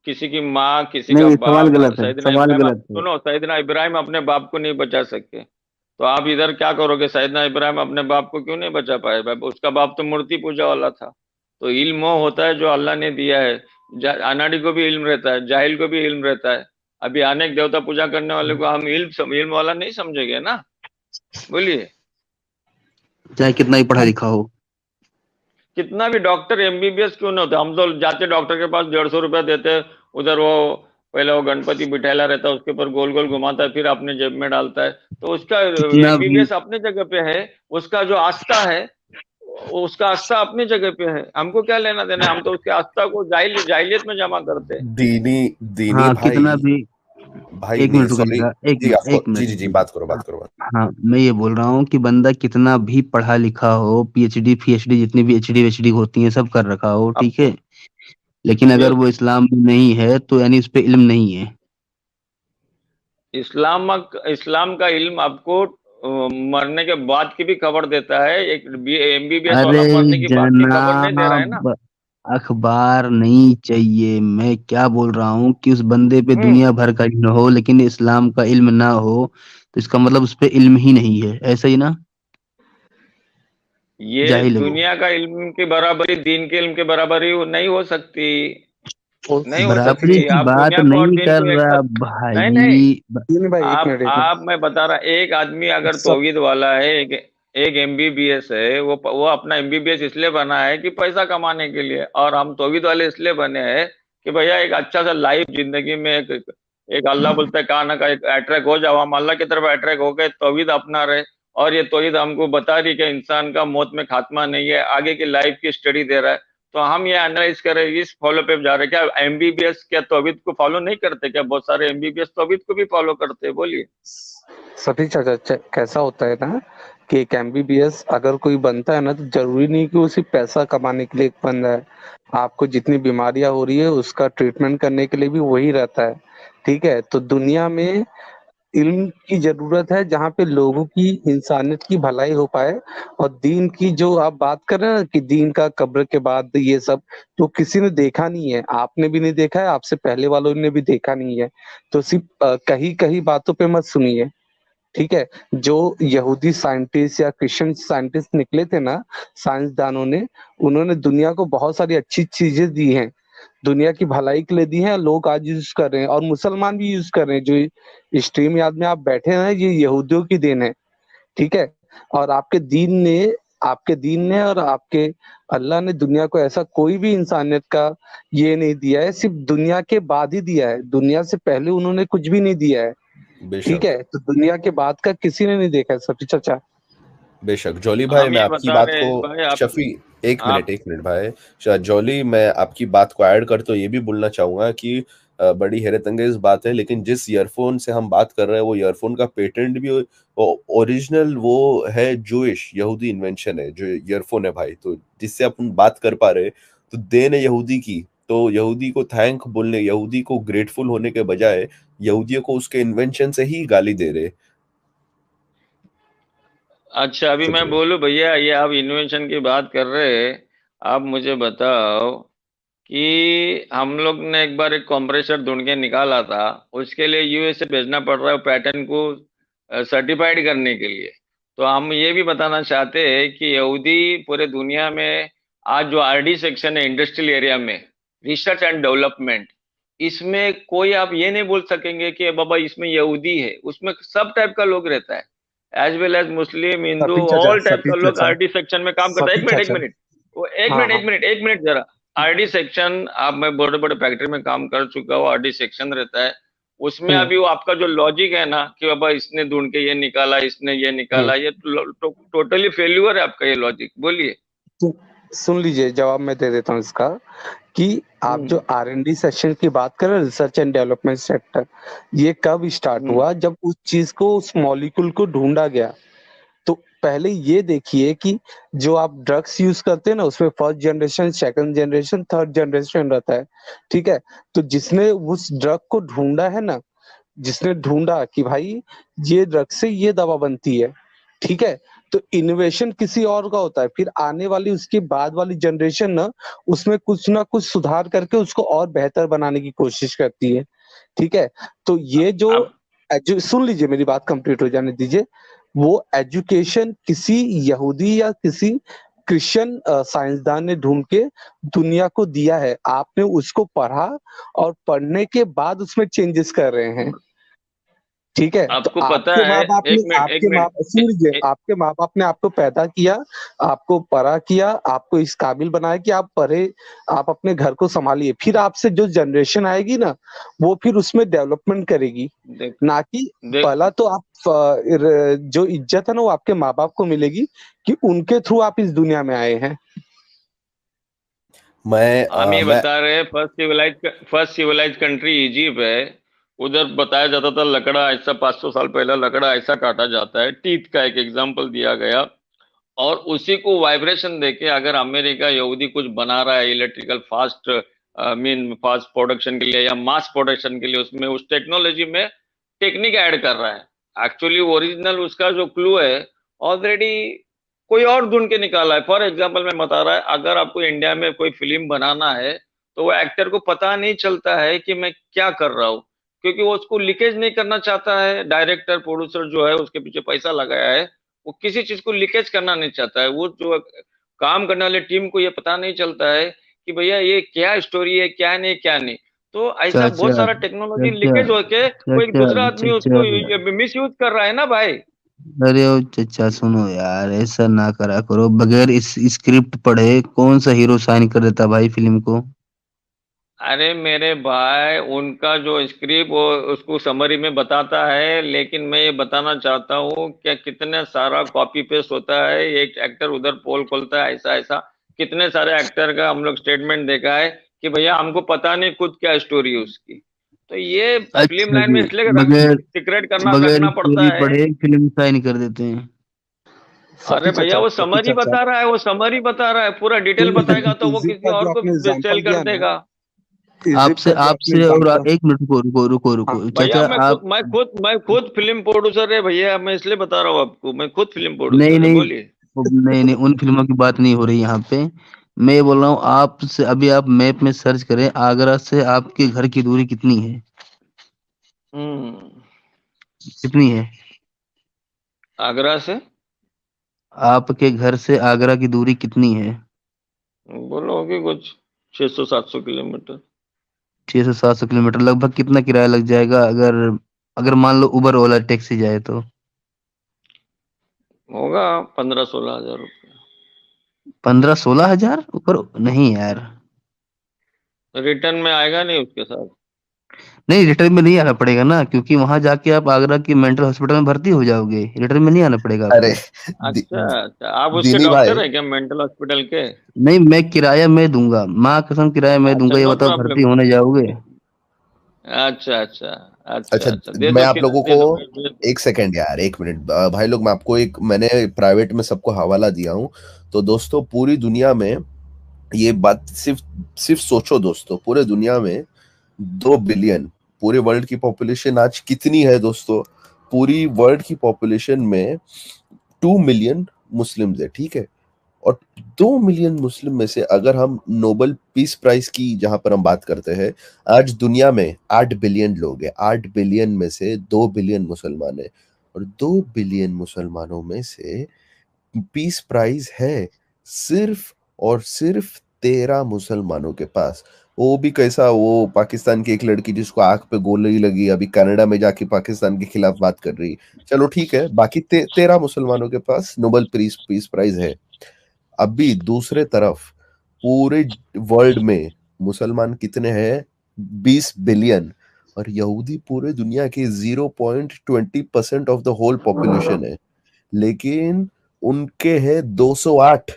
किसी की माँ, किसी का नहीं, सवाल बाप, गलत है, सैयदना सवाल इब्राहिम, गलत है। सुनो, सैयदना इब्राहिम अपने बाप को नहीं बचा सके, तो आप इधर क्या करोगे? सैयदना इब्राहिम अपने बाप को क्यों नहीं बचा पाए? भाई, उसका बाप तो मूर्ति पूजा वाला था। तो इल्म वो होता है जो अल्लाह ने दिया है। अनाड़ी को भी इल्म रहता है, जाहिल को भी इल्म रहता है। अभी अनेक देवता पूजा करने वाले को हम इल्म वाला नहीं समझेंगे ना? बोलिए। चाहे कितना ही पढ़ा लिखा हो। कितना भी डॉक्टर एमबीबीएस क्यों नहीं होते, हम तो जाते डॉक्टर के पास, 150 रुपया देते, उधर वो पहले वो गणपति बिठाला रहता है, उसके ऊपर गोल गोल घुमाता है, फिर अपने जेब में डालता है। तो उसका कितना भी एमबीबीएस अपने जगह पे है, उसका जो आस्था है, उसका आस्था अपनी जगह पे है, हमको क्या लेना देना है? हम तो उसके आस्था को जाहिलियत में जमा करते हैं। दीनी दीनी हाँ, कितना भाई, भी। भाई एक नहीं, मिनट सॉरी। रुकिएगा, एक जी मिनट, आपको, एक जी मिनट। जी जी, बात करो, हाँ, बात करो, बात। हाँ, मैं ये बोल रहा हूँ कि बंदा कितना भी पढ़ा लिखा हो, पीएचडी पीएचडी जितनी भी एचडी वेचडी होती है सब कर रखा हो, अब ठीक है, लेकिन अगर ये वो इस्लाम में नहीं है तो यानी उस पे इल्म नहीं है। इस्लाम का इल्म आपको मरने के बाद की भी खबर देता है, एक एमबीबीएस अरे वाला मरने की बाद की खबर नहीं दे रहा है ना। जनाब, अखबार नहीं चाहिए, मैं क्या बोल रहा हूँ कि उस बंदे पे हम्म। दुनिया भर का इल्म हो लेकिन इस्लाम का इल्म ना हो, तो इसका मतलब उस पे इल्म ही नहीं है, ऐसा ही ना? ये जाहिल है वो। दुनिया का इल्म की बराबरी दीन के इल्म के बराबरी नहीं हो सकती। और नहीं हो बराबरी सकती, की आप बात दुनिया को और नहीं दीन कर को एक रहा साथ, नहीं नहीं, भाई। नहीं भाई, एक आप मिनट, एक आप मिनट। मैं बता रहा, एक आदमी अगर सब तौहीद वाला है, एक एमबीबीएस है, वो अपना एमबीबीएस इसलिए बना है कि पैसा कमाने के लिए, और हम तौहीद वाले इसलिए बने हैं कि भैया एक अच्छा सा लाइफ जिंदगी में, एक अल्लाह बोलता है कहा ना का, एक अट्रैक्ट हो जाओ, हम अल्लाह की तरफ अट्रैक्ट हो गए, तौहीद अपना रहे। और ये तौहीद हमको बता रही कि इंसान का मौत में खात्मा नहीं है, आगे की लाइफ की स्टडी दे रहा है। तो हम ये एनालाइज करें, इस फॉलो पे जा रहे हैं। क्या एमबीबीएस क्या तौहीद को फॉलो नहीं करते? क्या बहुत सारे एमबीबीएस तौहीद को भी फॉलो करते हैं? बोलिए। सभी चाचा, कैसा होता है ना कि एक एमबीबीएस अगर कोई बनता है ना, तो जरूरी नहीं कि वो सिर्फ पैसा कमाने के लिए एक बंदा है। आपको जितनी बीमारियां हो रही है उसका ट्रीटमेंट करने के लिए भी वही रहता है। ठीक है, तो दुनिया में इल्म की जरूरत है जहाँ पे लोगों की, इंसानियत की भलाई हो पाए। और दीन की जो आप बात कर रहे हैं ना कि दीन का कब्र के बाद ये सब, तो किसी ने देखा नहीं है, आपने भी नहीं देखा है, आपसे पहले वालों ने भी देखा नहीं है। तो सिर्फ कहीं कहीं बातों पे मत सुनिए। ठीक है, जो यहूदी साइंटिस्ट या क्रिश्चियन साइंटिस्ट निकले थे ना, साइंसदानों ने, उन्होंने दुनिया को बहुत सारी अच्छी चीजें दी हैं, दुनिया की भलाई के लिए दी हैं, लोग आज यूज कर रहे हैं और मुसलमान भी यूज कर रहे हैं। जो स्ट्रीम याद में आप बैठे हैं, ये यहूदियों की देन है। ठीक है, और आपके दीन ने और आपके अल्लाह ने दुनिया को ऐसा कोई भी इंसानियत का ये नहीं दिया है, सिर्फ दुनिया के बाद ही दिया है, दुनिया से पहले उन्होंने कुछ भी नहीं दिया है। ठीक बेशक। है, तो दुनिया के बाद का किसी ने नहीं देखा है, सभी चाचा। बेशक जॉली भाई, हम मैं ये आपकी बता बात रहे को, हैं भाई, आप शफी, एक आप मिनट एक मिनट भाई, जॉली, मैं आपकी बात को ऐड कर तो ये भी बोलना चाहूंगा कि बड़ी हैरत अंगेज बात है, लेकिन जिस ईयरफोन से हम बात कर रहे हैं वो ईयरफोन का पेटेंट भी ओरिजिनल वो है, जूइश यहूदी इन्वेंशन है जो ईयरफोन है भाई। तो जिससे अपन बात कर पा रहे हैं, तो देन है यहूदी की, तो यहूदी को थैंक बोलने, यहूदी को ग्रेटफुल होने के बजाय यहूदियों को उसके इन्वेंशन से ही गाली दे रहे। अच्छा, अभी मैं शुक्रिया। बोलूं भैया, ये आप इन्वेंशन की बात कर रहे हैं, आप मुझे बताओ कि हम लोग ने एक बार एक कंप्रेसर ढूंढ के निकाला था, उसके लिए यूएसए भेजना पड़ रहा है पैटर्न को सर्टिफाइड करने के लिए। तो हम ये भी बताना चाहते हैं कि यहूदी पूरे दुनिया में आज जो आरडी सेक्शन है इंडस्ट्रियल एरिया में, रिसर्च एंड डेवलपमेंट, इसमें कोई आप ये नहीं बोल सकेंगे कि बाबा इसमें यहूदी है, उसमें सब टाइप का लोग रहता है, एज वेल एज मुस्लिम, हिंदू, ऑल टाइप का लोग आरडी सेक्शन में काम करता है। सफी एक मिनट एक चाचा। मिनट, वो एक हाँ मिनट हाँ। एक मिनट एक मिनट जरा। आरडी सेक्शन, आप, मैं बड़े बड़े फैक्ट्री में काम कर चुका हूँ, आरडी सेक्शन रहता है, उसमें हम्म अभी वो आपका जो लॉजिक है ना कि बाबा इसने ढूंढ के ये निकाला, इसने ये हम्म। निकाला, ये टोटली फेल्यूर है आपका ये लॉजिक। बोलिए। तो सुन लीजिए, जवाब मैं दे देता हूँ इसका कि आप हम्म जो R&D सेक्शन की बात कर रहे हैं, रिसर्च एंड डेवलपमेंट सेक्टर, ये कब स्टार्ट हम्म। हुआ? जब उस चीज को, उस मॉलिक्यूल को ढूंढा गया। तो पहले ये देखिए कि जो आप ड्रग्स यूज करते हैं ना, उसमें first generation, second generation, third generation रहता है, ठीक है? तो जिसने उस ड्रग को ढूंढा है ना, जिसने ढूंढा कि भाई ये ड्रग से ये दवा बनती है, ठीक है? तो इनोवेशन किसी और का होता है, फिर आने वाली उसके बाद वाली जनरेशन ना, उसमें कुछ ना कुछ सुधार करके उसको और बेहतर बनाने की कोशिश करती है, ठीक है? तो ये जो आप सुन लीजिए, मेरी बात कंप्लीट हो जाने दीजिए। वो एजुकेशन किसी यहूदी या किसी क्रिश्चियन साइंसदान ने ढूंढ के दुनिया को दिया है, आपने उसको पढ़ा और पढ़ने के बाद उसमें चेंजेस कर रहे हैं, ठीक है? तो आपको पता आपके है, माँ बाप ने, एक मिनट एक आपके माँ, मिनट सुन लीजिए, आपके माँ बाप ने आपको पैदा किया, आपको बड़ा किया, आपको इस काबिल बनाया कि आप पढ़े, आप अपने घर को संभालिए, फिर आपसे जो जनरेशन आएगी ना, वो फिर उसमें डेवलपमेंट करेगी, देख ना कि देख पहला तो आप जो इज्जत है ना, वो आपके माँ बाप को मिलेगी कि उनके थ्रू आप इस दुनिया में आए हैं। हम ये मैं बता रहे हैं, फर्स्ट सिविलाइज कंट्री इजिप्ट है। उधर बताया जाता था लकड़ा ऐसा, 500 साल पहले लकड़ा ऐसा काटा जाता है, टीथ का एक एग्जांपल दिया गया, और उसी को वाइब्रेशन देके अगर अमेरिका यहूदी कुछ बना रहा है electrical fast, mean fast production के लिए या मास प्रोडक्शन के लिए, उसमें उस टेक्नोलॉजी में टेक्निक ऐड कर रहा है। एक्चुअली ओरिजिनल उसका जो क्लू है ऑलरेडी कोई और ढूंढ के निकाला है। फॉर एग्जाम्पल मैं बता रहा है, अगर आपको इंडिया में कोई फिल्म बनाना है तो वो एक्टर को पता नहीं चलता है कि मैं क्या कर रहा हूँ, क्योंकि वो उसको लीकेज नहीं करना चाहता है। डायरेक्टर प्रोड्यूसर जो है उसके पीछे पैसा लगाया है, वो किसी चीज को लीकेज करना नहीं चाहता है। वो जो काम करने वाले टीम को ये पता नहीं चलता है कि भैया ये क्या स्टोरी है, क्या नहीं क्या नहीं। तो ऐसा बहुत चाचा सारा टेक्नोलॉजी चाचा लीकेज होके कोई चाचा दूसरा आदमी चाचा उसको मिस यूज कर रहा है ना भाई। अरे ओ चाचा सुनो यार, ऐसा ना करा करो। बगैर इस स्क्रिप्ट पढ़े कौन सा हीरो साइन कर देता भाई फिल्म को? अरे मेरे भाई, उनका जो स्क्रिप्ट वो उसको समरी में बताता है, लेकिन मैं ये बताना चाहता हूँ कि कितने सारा कॉपी पेस्ट होता है। एक एक्टर उधर पोल खोलता है, ऐसा ऐसा कितने सारे एक्टर का हम लोग स्टेटमेंट देखा है कि भैया हमको पता नहीं खुद क्या स्टोरी है उसकी। तो ये फिल्म अच्छा लाइन में जी, इसलिए बगैर सीक्रेट करना बगैर रखना पड़ता स्टोरी है। पढ़े फिल्म साइन कर देते हैं। सफी अरे भैया चाचा, वो सफी समरी चाचा, बता रहा है, वो समरी बता रहा है, पूरा डिटेल सुन लीजिए, बताएगा तो वो इजिप्ट किसी का और जो को आपने सेल एग्जांपल कर दिया ना, देगा। इजिप्ट आपसे का जो आपने आपसे और एग्जांपल, एक मिनट, रुको रुको रुको हाँ, रुको भैया चाचा आप। मैं खुद फिल्म प्रोड्यूसर है भैया, मैं इसलिए बता रहा हूँ आपको, मैं खुद फिल्म नहीं प्रोड्यूसर है। नहीं, बोलिए। नहीं नहीं, उन फिल्मों की बात नहीं हो रही यहाँ पे। मैं ये बोल रहा हूँ आपसे, अभी आप मैप में सर्च करें आगरा से आपके घर की दूरी कितनी है? हम्म। कितनी है? आगरा से आपके घर से आगरा की दूरी कितनी है? बोलो कि कुछ 600-700 किलोमीटर। 600 700 किलोमीटर। लगभग कितना किराया लग जाएगा अगर, अगर मान लो उबर ओला टैक्सी जाए तो? होगा 15-16 हजार रुपये। 15 16 हजार ऊपर नहीं यार। रिटर्न में आएगा नहीं उसके साथ। नहीं, रिटर्न में नहीं आना पड़ेगा ना, क्योंकि वहां जाके आप आगरा की मेंटल हॉस्पिटल में भर्ती हो जाओगे, रिटर्न में नहीं आना पड़ेगा अरे आपको। दि, अच्छा अच्छा, आप उसके दिनी भाई, डॉक्टर है क्या मेंटल हॉस्पिटल के? नहीं, मैं किराया मैं दूंगा, माँ कसम किराया मैं अच्छा, दूंगा, ये नो बताओ भर्ती प्रॉब्लम। होने जाओगे? अच्छा अच्छा अच्छा अच्छा अच्छा, दे मैं दो आप लोगों किराया, दे को दो दे दो। एक सेकंड यार, एक मिनट भाई लोग, मैं आपको एक, मैंने प्राइवेट में सबको हवाला दिया हूँ। तो दोस्तों पूरी दुनिया में ये बात सिर्फ सिर्फ सोचो दोस्तों, पूरे दुनिया में 2 बिलियन, पूरे वर्ल्ड की पॉपुलेशन आज कितनी है दोस्तों? पूरी वर्ल्ड की पॉपुलेशन में 2 मिलियन मुस्लिम्स है, ठीक है। और 2 मिलियन मुस्लिम में से अगर हम नोबेल पीस प्राइज की जहां पर हम बात करते हैं, आज दुनिया में 8 बिलियन लोग हैं, 8 बिलियन में से 2 बिलियन मुसलमान है। और 2 बिलियन मुसलमानों में से पीस प्राइज है सिर्फ और सिर्फ 13 मुसलमानों के पास। वो भी कैसा, वो पाकिस्तान की एक लड़की जिसको आंख पे गोली लगी, अभी कनाडा में जाके पाकिस्तान के खिलाफ बात कर रही। चलो ठीक है, बाकी 13 मुसलमानों के पास नोबेल पीस पीस प्राइज है। अभी दूसरे तरफ पूरे वर्ल्ड में मुसलमान कितने हैं? 20 बिलियन। और यहूदी पूरे दुनिया के 0.20% ऑफ द होल पॉपुलेशन है, लेकिन उनके है 208।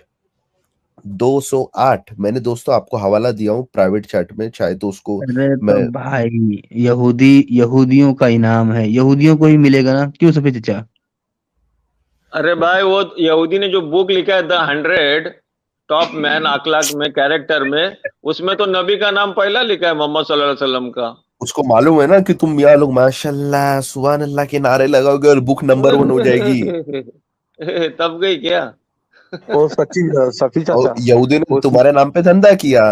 208 मैंने दोस्तों आपको हवाला दिया हूँ प्राइवेट चैट में, चाहे तो उसको अरे मैं। तो भाई, यहूदी यहूदियों का इनाम है, यहूदियों को ही मिलेगा ना, क्यों सफेद चचा? अरे भाई, वो यहूदी ने जो बुक लिखा है द 100 टॉप मैन अखलाक में, कैरेक्टर में, उसमें तो नबी का नाम पहला लिखा है, मोहम्मद सल्लल्लाहु अलैहि वसल्लम का। उसको मालूम है ना कि तुम यहाँ लोग माशाल्लाह सुभान अल्लाह के नारे लगाओगे और बुक नंबर 1 हो जाएगी। तब गई क्या? वो सच्ची सफी और चाचा, यहूदी ने उसने, तुम्हारे नाम पे धंधा किया।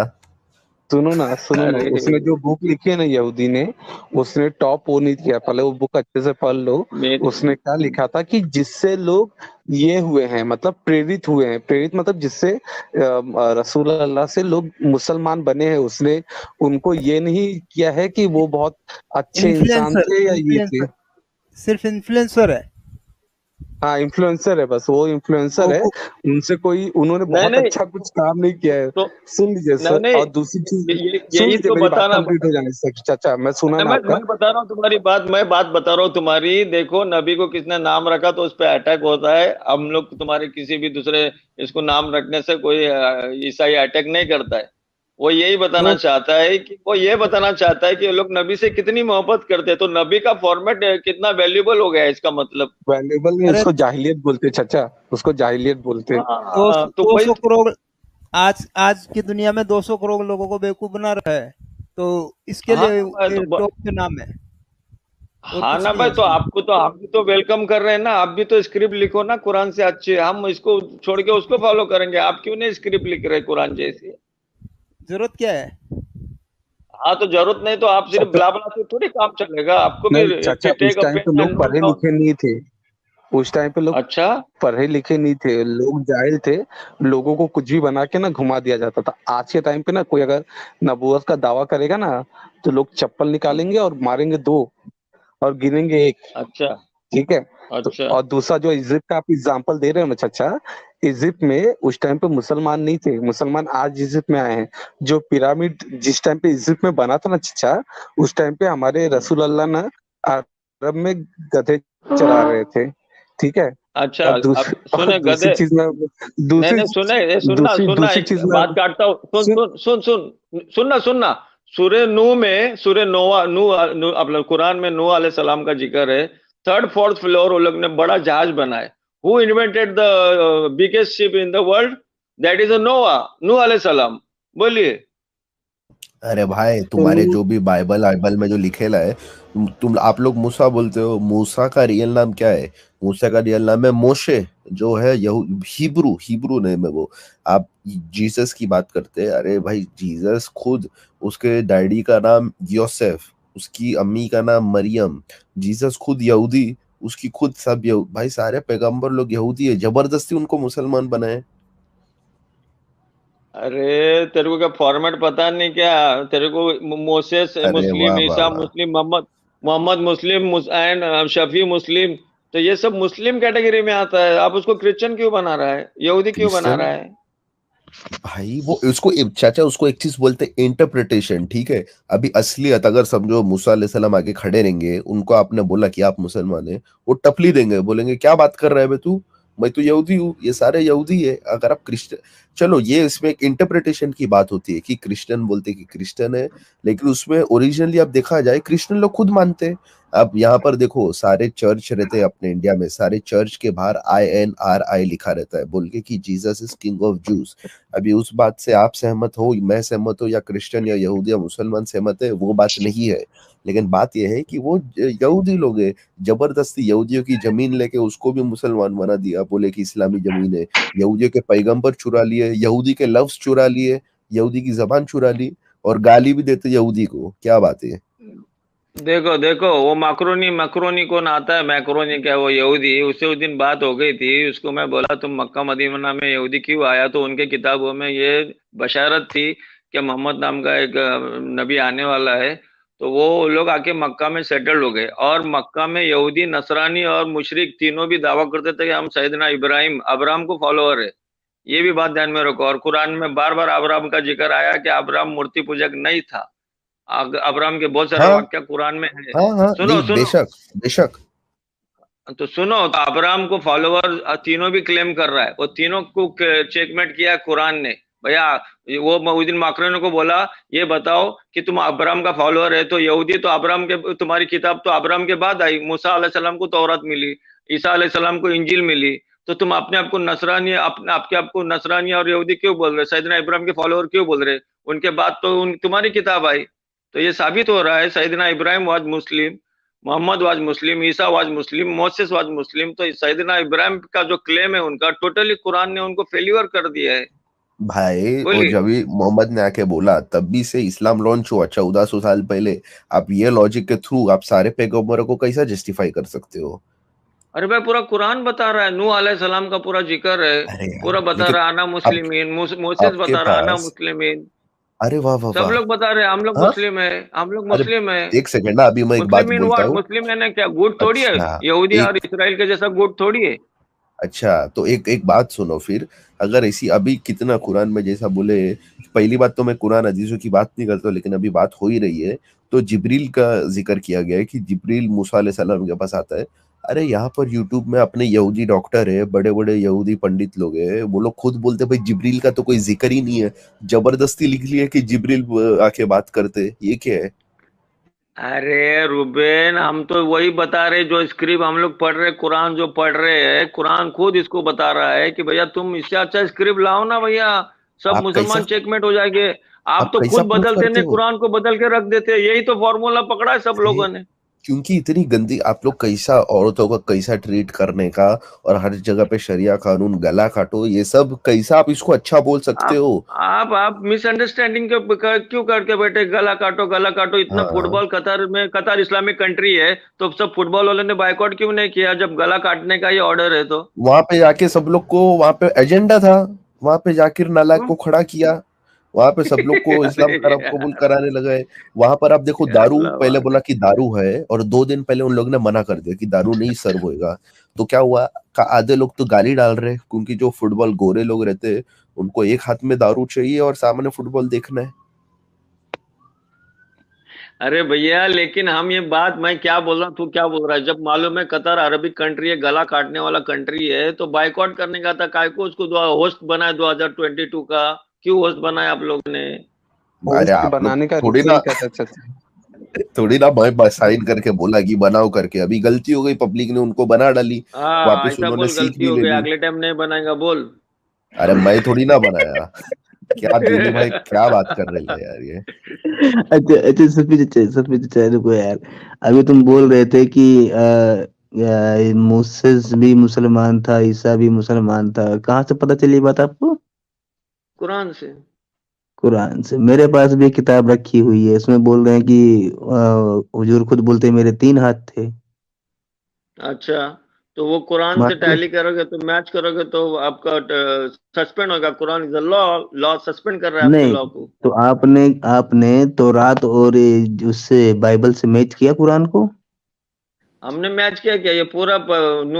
सुनो ना, अरे उसने जो बुक लिखी है ना यहूदी ने, उसने टॉप वो नहीं किया, पहले वो बुक अच्छे से पढ़ लो। मेरी उसने क्या लिखा था कि जिससे लोग ये हुए हैं, मतलब प्रेरित हुए हैं, प्रेरित मतलब जिससे रसूल अल्लाह से लोग मुसलमान बने हैं। उसने उनको ये नहीं किया है कि वो बहुत अच्छे इंसान इन्फ्लुएंसर थे या ये थे। इन्फ्लुएंसर सिर्फ इन्फ्लुएंसर है हाँ, इन्फ्लुएंसर है, बस वो इन्फ्लुएंसर है। वो। उनसे कोई, उन्होंने नहीं बहुत नहीं, अच्छा कुछ काम नहीं किया है। तो सुन लीजिए नहीं सर, नहीं, और दूसरी चीज, सुन यही लीजिए, तो मेरी बात बताना। कंप्लीट हो जाने से चाचा, मैं सुना नहीं, ना मैं आपका। बता रहा हूँ तुम्हारी बात, मैं बात बता रहा हूँ तुम्हारी। देखो, नबी को किसने नाम रखा तो उस पर अटैक होता है। हम लोग तुम्हारे किसी भी दूसरे इसको नाम रखने से कोई ईसाई अटैक नहीं करता है। वो यही बताना क्यों चाहता है कि वो ये बताना चाहता है कि ये लोग नबी से कितनी मोहब्बत करते हैं। तो नबी का फॉर्मेट कितना वैल्यूबल हो गया है, इसका मतलब। वैल्यूबल नहीं, अरे उसको जाहिलियत बोलते चाचा, उसको जाहिलियत बोलते। हाँ, तो दो वही। सौ करोड़ आज आज की दुनिया में 200 करोड़ लोगों को बेवकूफ बना रखा है, तो इसके हाँ लिए ना भाई, ये टॉप के नाम है, और हाँ कुछ ना नहीं भाई, है तो इसमें। आपको तो, आप भी तो वेलकम कर रहे हैं ना। आप भी तो स्क्रिप्ट लिखो ना कुरान से अच्छी। हम इसको छोड़ के उसको फॉलो करेंगे, आप क्यों नहीं स्क्रिप्ट लिख रहे कुरान जैसी? जरूरत क्या है? हाँ, तो जरूरत नहीं तो आप सिर्फ चाचा, ब्ला ब्ला से थोड़ी काम चलेगा। आपको भी नहीं चाचा, उस टेक अ टाइम पे पेन लोग एंड पढ़े नोट डाउन। लिखे नहीं थे। उस टाइम पे लोग अच्छा पढ़े लिखे नहीं थे, लोग जाहिल थे। लोगों को कुछ भी बना के ना घुमा दिया जाता था। आज के टाइम पे ना कोई अगर नबूवत का दावा करेगा ना, तो लोग चप्पल निकालेंगे और मारेंगे दो, और गिनेंगे एक। अच्छा ठीक है। तो अच्छा और दूसरा, जो इजिप्ट का आप एग्जांपल दे रहे हो ना चाचा, इजिप्ट में उस टाइम पे मुसलमान नहीं थे, मुसलमान आज इजिप्ट में आए हैं। जो पिरामिड जिस टाइम पे इजिप्ट में बना था ना चाचा, उस टाइम पे हमारे रसूल अल्लाह ना अरब में गधे चरा रहे थे। ठीक है। अच्छा। और अब और सुने दूसरी गधे। चीज में, नहीं दूसरी नहीं, सुने, ये सुनना सुनना, दूसरी एक चीज में, बात काटता हूँ। सुन सुन, सुन सुन सुन, सुनना सुनना। सूर्य नूह में, सूर्य नोवा, नूह अपना कुरान में नूह अलैहि सलाम का जिक्र है। थर्ड फोर्थ फ्लोर वो लोग ने बड़ा जहाज बनाए। Who invented the biggest ship in the world? That is Noah, नूह अलैहि सलाम। बोलिए। अरे भाई, तो तुम्हारे जो भी बाइबल बाइबल में जो लिखेला है, तुम आप लोग मूसा बोलते हो। मूसा का रियल नाम क्या है? मूसा का रियल नाम है मोशे, जो है हिब्रू हिब्रू नेम है वो। आप जीसस की बात करते हैं, अरे भाई जीसस खुद, उसके डैडी का नाम योसेफ, उसकी अम्मी का नाम मरियम। जीसस खुद यहूदी, उसकी खुद सब भाई सारे पैगंबर लोग यहूदी है, जबरदस्ती उनको मुसलमान बनाए। अरे तेरे को क्या फॉर्मेट पता नहीं क्या? तेरे को मोसेस अरे मुस्लिम, वाह वाह ईसा वाह। मुस्लिम, मोहम्मद मोहम्मद मुस्लिम एंड शफी मुस्लिम। तो ये सब मुस्लिम कैटेगरी में आता है। आप उसको क्रिश्चियन क्यों बना रहा है, यहूदी क्यों बना क्रिश्चियन, रहा है? भाई वो उसको चाचा उसको एक चीज बोलते हैं इंटरप्रिटेशन, ठीक है। अभी असलियत अगर समझो मूसा अलैहिस्सलाम आगे खड़े रहेंगे, उनको आपने बोला कि आप मुसलमान हैं, वो टपली देंगे, बोलेंगे क्या बात कर रहा है बे तू, मैं तो यहूदी हूँ, ये सारे यहूदी है। अगर आप क्रिश्चियन, चलो ये इसमें एक इंटरप्रिटेशन की बात होती है कि क्रिश्चियन बोलते कि क्रिश्चियन है, लेकिन उसमें ओरिजिनली आप देखा जाए क्रिश्चियन लोग खुद मानते हैं। अब यहाँ पर देखो सारे चर्च रहते हैं अपने इंडिया में, सारे चर्च के बाहर INRI लिखा रहता है बोल के कि Jesus is king of juice. अभी उस बात से आप सहमत हो, मैं सहमत हो, या क्रिश्चियन या यहूदी या मुसलमान सहमत है, वो बात नहीं है। लेकिन बात यह है कि वो यहूदी लोग है, जबरदस्ती यहूदियों की जमीन लेके उसको भी मुसलमान बना दिया, बोले कि इस्लामी जमीन है। यहूदियों के पैगंबर चुरा लिए, यहूदी के लफ्ज चुरा लिए, यहूदी की जबान चुरा ली, और गाली भी देते यहूदी को। क्या बात है? देखो देखो, वो मैक्रोनी मैक्रोनी कौन आता है, मैक्रोनी क्या वो यहूदी, उससे उस दिन बात हो गई थी, उसको मैं बोला तुम मक्का मदीना में यहूदी क्यों आया, तो उनके किताबों में ये बशारत थी कि मोहम्मद नाम का एक नबी आने वाला है। तो वो लोग आके मक्का में सेटल्ड हो गए, और मक्का में यहूदी, नसरानी और मुशरिक तीनों भी दावा करते थे कि हम सैयदना इब्राहिम अब्राहम को फॉलोअर है। ये भी बात ध्यान में रखो। और कुरान में बार बार अब्राहम का जिक्र आया कि अब्राहम मूर्ति पूजक नहीं था। अब्राहम के बहुत सारे हाँ वाक्य कुरान में है। हाँ हाँ, सुनो नहीं सुनो, बेशक बेशक। तो सुनो, तो अब्राहम को फॉलोअर तीनों भी क्लेम कर रहा है, वो तीनों को चेकमेट किया कुरान ने। भैया वो उस दिन माकरोन को बोला ये बताओ कि तुम अब्राहम का फॉलोअर है, तो यहूदी तो अब्राहम के, तुम्हारी किताब तो अब्राहम के बाद आई, मूसा अलैहिस्सलाम को तौरात मिली, ईसा अलैहिस्सलाम को इंजील मिली, तो तुम अपने आप को नसरानी, अपने आपके आप को नसरानी और यहूदी क्यों बोल रहे, सैयदना इब्राहिम के फॉलोअर क्यों बोल रहे? उनके बाद तो तुम्हारी किताब आई। तो ये साबित हो रहा है सैयदना इब्राहिम वाज मुस्लिम, मोहम्मद वाज मुस्लिम, ईसा was Muslim, Moses was Muslim. तो सैयदना इब्राहिम का जो क्लेम है उनका, टोटली कुरान ने उनको फेल्यूर कर दिया है। भाई और बोलिए। जब भी मोहम्मद ने आके बोला तब भी से इस्लाम लॉन्च हुआ 1400 साल पहले। आप ये लॉजिक के थ्रू आप सारे पैगंबरों को कैसा जस्टिफाई कर सकते हो? अरे भाई पूरा कुरान बता रहा है, नूह अलैहिस्सलाम का पूरा जिक्र है, अरे पूरा यार, बता लेकिन रहा है आना आप मुस्लिमीन, मोसेस आपके बता रहा है आना पास, मुस्लिमीन। अरे वाह वाह सब वाह। लोग बता रहे हैं हम लोग हाँ, मुस्लिम है, हम लोग अरे मुस्लिम है। एक सेकंड ना, अभी मैं एक बात मुस्लिमीन बोलता व्हाट, हूँ। मुस्लिम है ना, क्या गुट थोड़ी है? अच्छा, यहूदी और एक इसराइल के जैसा गुट थोड़ी है। अच्छा तो एक एक बात सुनो फिर। अगर ऐसी अभी कितना कुरान में जैसा बोले, पहली बात तो मैं कुरान हदीसों की बात नहीं करता, लेकिन अभी बात हो ही रही है, तो जिब्रील का जिक्र किया गया है कि जिब्रील मूसा अलैहिस्सलाम के पास आता है। अरे यहाँ पर यूट्यूब में अपने यहूदी डॉक्टर है, बड़े बड़े यहूदी पंडित लोग हैं, वो लोग खुद बोलते हैं भाई जिब्रील का तो कोई जिक्र ही नहीं है, जबरदस्ती लिख लिया कि जिब्रील आके बात करते, ये क्या है? अरे रुबेन, हम तो वही बता रहे जो स्क्रिप्ट हम लोग पढ़ रहे, कुरान जो पढ़ रहे हैं, कुरान खुद इसको बता रहा है कि भैया तुम इससे अच्छा स्क्रिप्ट लाओ ना भैया, सब आप कैसा मुसलमान चेकमेट हो जाएंगे। आप आप तो कैसा खुद प्रूफ बदलते करते नहीं, हो? कुरान को बदल के रख देते, यही तो फॉर्मूला पकड़ा है सब अरे लोगों ने। क्योंकि इतनी गंदी आप लोग कैसा औरतों का कैसा ट्रीट करने का, और हर जगह पे शरिया कानून, गला काटो, ये सब कैसा आप इसको अच्छा बोल सकते आप हो? आप मिसअंडरस्टैंडिंग क्यों करके बैठे, गला काटो गला काटो, इतना हाँ, फुटबॉल कतर में, कतर इस्लामिक कंट्री है, तो सब फुटबॉल वालों ने बायकॉट क्यों नहीं किया जब गला काटने का ये ऑर्डर है तो? वहां पे जाके सब लोग को, वहां पे एजेंडा था, वहां पे जाकिर नालायक को खड़ा किया, वहां पे सब लोग को इस्लाम अरे तरफ कबूल यार, कराने लगे। वहां पर आप देखो, दारू अल्लाह पहले वाह। बोला कि दारू है, और 2 दिन पहले उन लोग ने मना कर दिया कि दारू नहीं सर्व होएगा। तो क्या हुआ, आधे लोग तो गाली डाल रहे हैं, क्योंकि जो फुटबॉल गोरे लोग रहते हैं, उनको एक हाथ में दारू चाहिए और सामने फुटबॉल देखना है। अरे भैया, लेकिन हम ये बात, मैं क्या बोल रहा हूँ तू क्या बोल रहा है, जब मालूम है कतर अरबिक कंट्री है, गला काटने वाला कंट्री है, तो बायकॉट करने का था, काय को उसको होस्ट बनाया 2022 का, क्यों होस्ट बनाया आप लोगों ने? अरे होस्ट आप लोग बनाने का थोड़ी रीजन ना क्या था चाचा? थोड़ी ना मैं साइन करके बोला कि बनाओ करके, अभी गलती हो गई, पब्लिक ने उनको बना डाली, हाँ वापस ऐसा उन्होंने बोल, सीख गलती भी हो ले गई, ली। अगले टाइम नहीं बनाएगा बोल। अरे मैं थोड़ी ना बनाया। क्या दिनू भाई, क्या बात कर रहे थे यार ये? अच्छा अच्छा, सफी चाचा रुको यार। अभी तुम बोल रहे थे कि मूसेस भी मुसलमान था, ईसा भी मुसलमान था, कहाँ से पता चली ये बात आपको? कुरान से। कुरान से। मेरे पास भी एक किताब रखी हुई है, उसमें बोल रहे हैं कि हुजूर खुद बोलते हैं मेरे 3 हाथ थे। अच्छा, तो वो कुरान से मानते हो? टैली करोगे तो, मैच करोगे तो आपका सस्पेंड होगा, Quran is law, law suspend कर रहा है आपके नहीं, लॉ को। तो आपने आपने तो रात और उससे बाइबल से मैच किया कुरान को? हमने मैच किया क्या? ये पूरा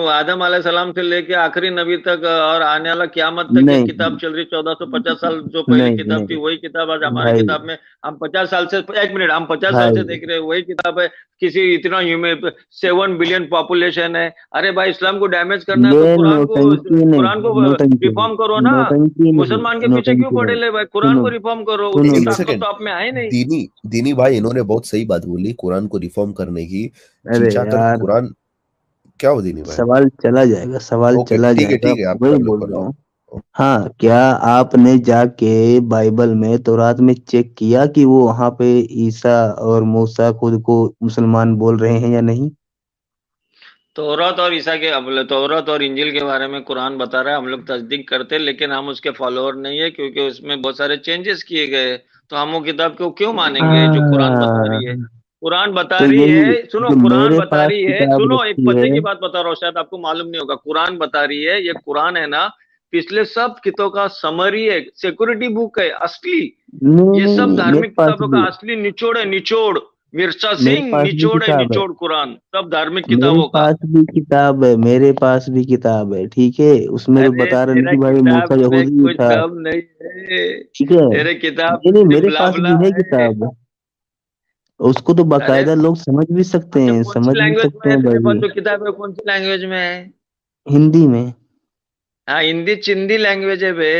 आदम अलैहिस्सलाम से लेके आखिरी नबी तक और आने वाला क़यामत तक ये नहीं किताब चल रही। 1450 साल जो पहली नहीं किताब थी नहीं वही किताब आज हमारी भाई, किताब में। हम 50 साल से, एक मिनट, हम 50 साल से भाई देख रहे हैं वही किताब है। किसी इतना ह्यूमन 7 बिलियन पॉपुलेशन है। अरे भाई, इस्लाम को डैमेज करना है तो ये कुरान को, नौटंकी कुरान को नहीं, नौटंकी रिफॉर्म करो नहीं, ना। नौटंकी नहीं, मुसलमान के पीछे क्यों नौटंकी पड़े नहीं। ले भाई? कुरान सुनो, को रिफॉर्म करो, सुनो उतनी एक ना। ताकत सेकंड, तो आप में है नहीं। दीनी दीनी भाई, इन्होंने बहुत सही बात बोली कुरान को रिफॉर्म करने की। अरे चीचाकर यार, कुरान, क्या हो दीनी भाई? सवाल चला जाएगा, सवाल ओके चला ठीक है जाएगा, ठीक है, आप वही कर लो बोल कर रहा लो। हूँ। हाँ, क्या आपने जाके बाइबल में, तौरात में चेक किया कि वो वहां पे ईसा और मूसा खुद को मुसलमान बोल रहे हैं या नहीं? तौरात और ईसा के, अब तौरात और इंजील के बारे में कुरान बता रहा है, हम लोग तस्दीक करते हैं, लेकिन हम उसके फॉलोअर नहीं है क्योंकि उसमें बहुत सारे चेंजेस किए गए। तो हम वो किताब को क्यों मानेंगे जो कुरान बता रही है? हाँ, कुरान बता तो रही यही है, सुनो, जो कुरान मेरे बता पास रही है, किताब सुनो, एक रखी है। पते की बात बता रहा हूँ, शायद आपको मालूम नहीं होगा। कुरान बता रही है, ये कुरान है ना, पिछले सब कितों का समरी है, सिक्योरिटी बुक है असली। नहीं ये नहीं सब नहीं, मेरे धार्मिक पास किताबों का भी, असली निचोड़ है, निचोड़। मिर्चा मेरे सिंह, पास भी निचोड़ है, किताब है, निचोड़ कुरान, सब धार्मिक मेरे किताबों का। पास भी किताब है, मेरे पास भी किताब है, ठीक है। उसमें तो अरे बता रहे हैं तेरा कि भाई किताब मूसा में यहूदी कुछ था, दम नहीं है। ठीक है। तेरे किताब नहीं में नहीं, सिर्फ मेरे पास ब्लाबला भी है है। किताब, उसको तो अरे, बाकायदा लोग समझ भी सकते अच्छा, हैं, कौन सी समझ भी लैंग्वेज सकते में है हैं तेरे पास भाई। जो किताब है? कौन सी लैंग्वेज में है? हिंदी में। हाँ, हिंदी चिंदी लैंग्वेज है बे।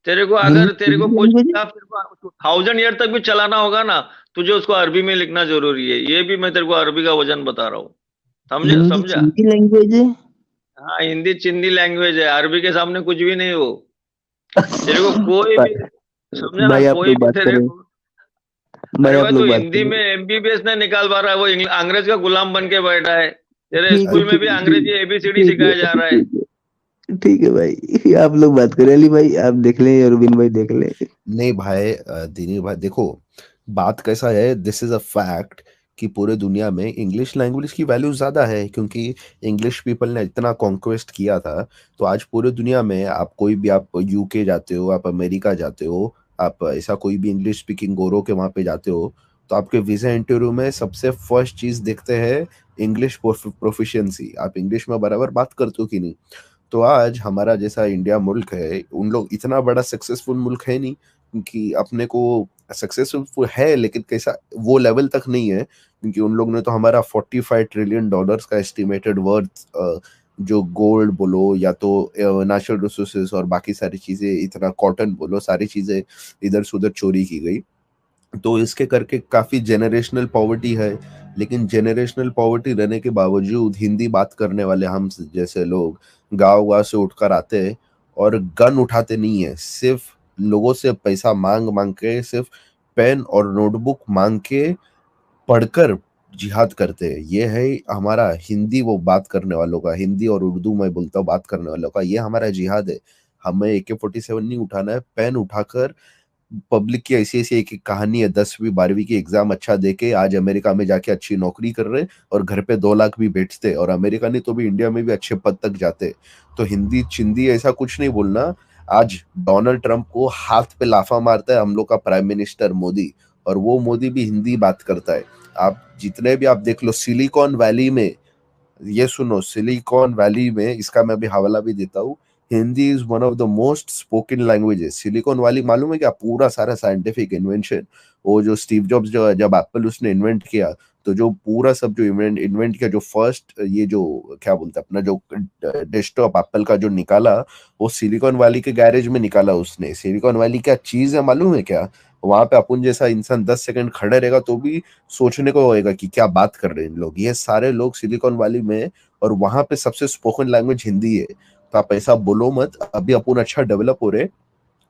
तेरे को हिंदी अगर, तेरे को हिंदी कोई लैंग्वेज किताब तेरे को 1000 ईयर तक भी चलाना होगा ना, तुझे उसको अरबी में लिखना जरूरी है। ये भी मैं तेरे को अरबी का वजन बता रहा हूँ। है, समझे, हिंदी समझा? चिंदी लैंग्वेज है। हाँ, हिंदी चिंदी लैंग्वेज है, अरबी के सामने कुछ भी नहीं हो। तेरे को कोई भी, समझा ना, भाई आप कोई लोग भी बात तेरे करें, को। भाई अरे आप भाई, तू लोग बात हिंदी करें। में एमबीबीएस नहीं निकाल पा रहा है, वो अंग्रेज का गुलाम बन के बैठा है। तेरे ठीक है स्कूल में ठीक भी है अंग्रेजी एबीसीडी ठीक सिखाया है जा रहा है। ठीक है ठीक है भाई, आप लोग बात करें, अली भाई आप देख लें, अरविंद भाई देख लें। नहीं भाई, दीनी भाई देखो, बात कैसा है, दिस इज अ फैक्ट कि पूरे दुनिया में इंग्लिश लैंग्वेज की वैल्यू ज़्यादा है, क्योंकि इंग्लिश पीपल ने इतना कॉन्क्वेस्ट किया था। तो आज पूरे दुनिया में आप कोई भी, आप यूके जाते हो, आप अमेरिका जाते हो, आप ऐसा कोई भी इंग्लिश स्पीकिंग गोरों के वहाँ पे जाते हो, तो आपके वीज़ा इंटरव्यू में सबसे फर्स्ट चीज़ देखते हैं इंग्लिश प्रोफिशिएंसी, आप इंग्लिश में बराबर बात करते हो कि नहीं। तो आज हमारा जैसा इंडिया मुल्क है, उन लोग इतना बड़ा सक्सेसफुल मुल्क है नहीं, क्योंकि अपने को सक्सेसफुल है लेकिन कैसा वो लेवल तक नहीं है, क्योंकि उन लोग ने तो हमारा $45 ट्रिलियन का एस्टिमेटेड वर्थ, जो गोल्ड बोलो या तो नेचुरल रिसोर्सेज और बाकी सारी चीजें, इतना कॉटन बोलो, सारी चीजें इधर से उधर चोरी की गई। तो इसके करके काफी जेनरेशनल पॉवर्टी है। लेकिन जेनरेशनल पॉवर्टी रहने के बावजूद हिंदी बात करने वाले हम जैसे लोग गांव गांव से उठकर आते हैं और गन उठाते नहीं है, सिर्फ लोगों से पैसा मांग मांग के, सिर्फ पेन और नोटबुक मांग के पढ़कर जिहाद करते हैं। ये है हमारा हिंदी, वो बात करने वालों का, हिंदी और उर्दू में बोलता हूँ बात करने वालों का, ये हमारा जिहाद है। हमें AK-47 नहीं उठाना है, पेन उठाकर पब्लिक की ऐसी ऐसी एक एक कहानी है, 10वीं 12वीं की एग्जाम अच्छा देके आज अमेरिका में जाके अच्छी नौकरी कर रहे हैं और घर पे 2 लाख भी बेचते, और अमेरिका नहीं तो भी इंडिया में भी अच्छे पद तक जाते। तो हिंदी चिंदी ऐसा कुछ नहीं बोलना। आज डोनाल्ड ट्रंप को हाथ पे लाफा मारता है हम लोग का प्राइम मिनिस्टर मोदी, और वो मोदी भी हिंदी बात करता है। आप जितने भी आप देख लो सिलिकॉन वैली में, ये सुनो, सिलिकॉन वैली में, इसका मैं अभी हवाला भी देता हूँ, Hindi is one of the most spoken languages. Silicon valley मालूम है क्या? पूरा सारा साइंटिफिक इन्वेंशन, वो जो स्टीव जॉब्स जो जब एप्पल उसने इन्वेंट किया, तो जो पूरा सब जो इन्वेंट किया, जो फर्स्ट ये जो क्या बोलते हैं अपना जो डेस्कटॉप एप्पल का जो निकाला, वो सिलिकॉन वैली के गैरेज में निकाला उसने। सिलिकॉन वैली क्या चीज है मालूम है क्या? वहां पे अपन जैसा इंसान 10 सेकंड खड़े रहेगा तो भी सोचने को होएगा कि क्या बात कर रहे हैं इन लोग। ये सारे लोग सिलिकॉन वैली में, और वहां पे सबसे स्पोकन लैंग्वेज हिंदी है। तो आप ऐसा बोलो मत, अभी अपन अच्छा डेवलप हो रहे,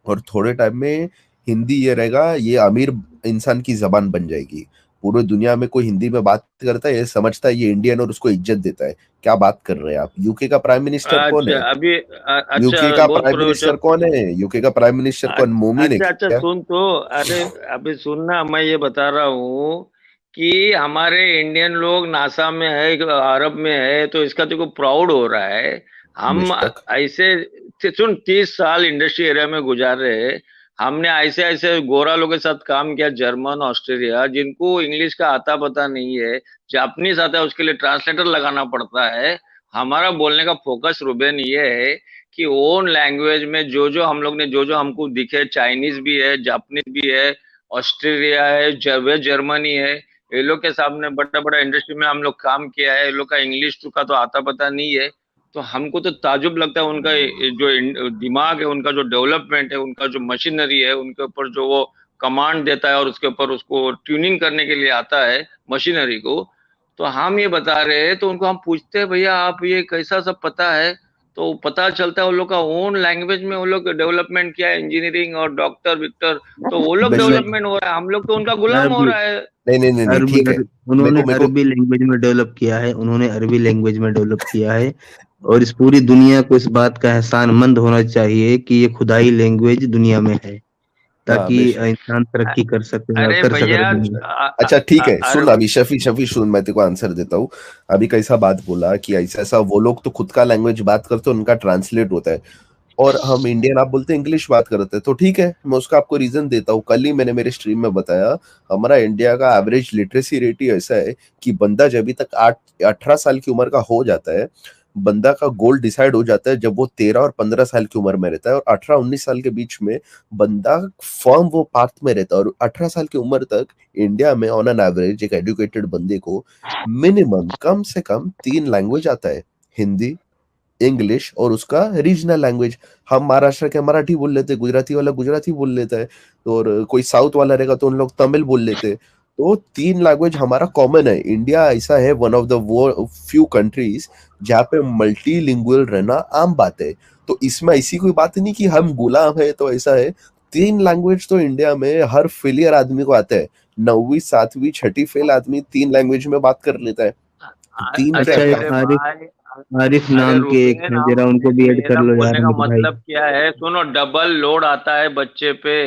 और थोड़े टाइम में हिंदी ये रहेगा, ये अमीर इंसान की जबान बन जाएगी। पूरे दुनिया में कोई हिंदी में बात करता है, ये समझता है ये इंडियन और उसको इज्जत देता है। क्या बात कर रहे हैं आप? यूके का प्राइम मिनिस्टर कौन अच्छा, है? अभी अच्छा, यूके का बहुत प्राइम मिनिस्टर कौन है? यूके का प्राइम मिनिस्टर कौन, मोमिन है अच्छा अच्छा, क्या? सुन तो। अरे, अभी सुनना, मैं ये बता रहा हूँ कि हमारे इंडियन लोग नासा में है, अरब में है, तो इसका देखो प्राउड हो रहा है। हम बेशक। ऐसे, सुन, 30 साल इंडस्ट्री एरिया में गुजार रहे हैं। हमने ऐसे ऐसे गोरा लोगों के साथ काम किया, जर्मन, ऑस्ट्रेलिया, जिनको इंग्लिश का आता पता नहीं है, जापानीज आता है, उसके लिए ट्रांसलेटर लगाना पड़ता है। हमारा बोलने का फोकस रुबेन ये है कि ओन लैंग्वेज में जो जो हम लोग ने जो जो हमको दिखे, चाइनीज भी है, जापानीज भी है, ऑस्ट्रेलिया है, जर्मनी है, ये लोग के सामने बड़ा बड़ा इंडस्ट्री में हम लोग काम किया है। ये लोग का इंग्लिश का तो आता पता नहीं है, तो हमको तो ताजुब लगता है उनका जो दिमाग है, उनका जो डेवलपमेंट है, उनका जो मशीनरी है, उनके ऊपर जो वो कमांड देता है और उसके ऊपर उसको ट्यूनिंग करने के लिए आता है मशीनरी को। तो हम ये बता रहे हैं, तो उनको हम पूछते हैं भैया आप ये कैसा सब पता है, तो पता चलता है उन लोग का ओन लैंग्वेज में वो लोग डेवलपमेंट किया है, इंजीनियरिंग और डॉक्टर विक्टर, तो वो लोग बेशक डेवलपमेंट हो रहा है, हम लोग तो उनका गुलाम हो अरबी रहा है। नहीं नहीं नहीं नहीं अरबी ठीक है। उन्होंने मेरे को अरबी लैंग्वेज में डेवलप किया है, उन्होंने अरबी लैंग्वेज में डेवलप किया है। और इस पूरी दुनिया को इस बात का एहसानमंद होना चाहिए कि ये खुदाई लैंग्वेज दुनिया में है, हाँ ताकि बेशक। इंसान तरक्की कर सके अरे कर सके भैया दुनिया में। अच्छा ठीक है, अरे सुन अभी शफी शफी सुन, मैं तेरे को आंसर देता हूँ। अभी कैसा बात बोला कि ऐसा ऐसा वो लोग तो खुद का लैंग्वेज बात करते हैं, उनका ट्रांसलेट होता है, और हम इंडियन आप बोलते हैं इंग्लिश बात करते हैं, तो ठीक है, मैं उसका आपको रीजन देता हूँ। कल ही मैंने मेरे स्ट्रीम में बताया, हमारा इंडिया का एवरेज लिटरेसी रेट ही ऐसा है कि बंदा जब अभी तक 18 साल की उम्र का हो जाता है, बंदा का गोल डिसाइड हो जाता है जब वो 13 और 15 साल की उम्र में रहता है, और 18-19 साल के बीच में बंदा फर्म वो पाथ में रहता है। और 18 साल की उम्र तक इंडिया में ऑन एन एवरेज एक एजुकेटेड बंदे को मिनिमम कम से कम 3 लैंग्वेज आता है, हिंदी, इंग्लिश और उसका रीजनल लैंग्वेज। हम महाराष्ट्र के मराठी बोल लेते, गुजराती वाला गुजराती बोल लेता है, और कोई साउथ वाला रहेगा तो उन लोग तमिल बोल लेते। तो 3 लैंग्वेज हमारा कॉमन है। इंडिया ऐसा है, one of the few countries जहाँ पे मल्टीलिंगुअल रहना आम बात है। तो इसमें ऐसी कोई बात नहीं कि हम गुलाम है, तो ऐसा है 3 लैंग्वेज तो इंडिया में हर फेलियर आदमी को आता है। 9वीं 7वीं 6ठी फेल आदमी 3 लैंग्वेज में बात कर लेता है। 3 अरे अच्छा, क्या एक मेरे आरिफ भाई, आरिफ अरे नाम के एक रुबेन, हैं, हम जरा उनको भी ऐड कर मेरा लो यार बोलने का मेरे भाई। मतलब क्या है, सुनो, डबल लोड आता है बच्चे पे।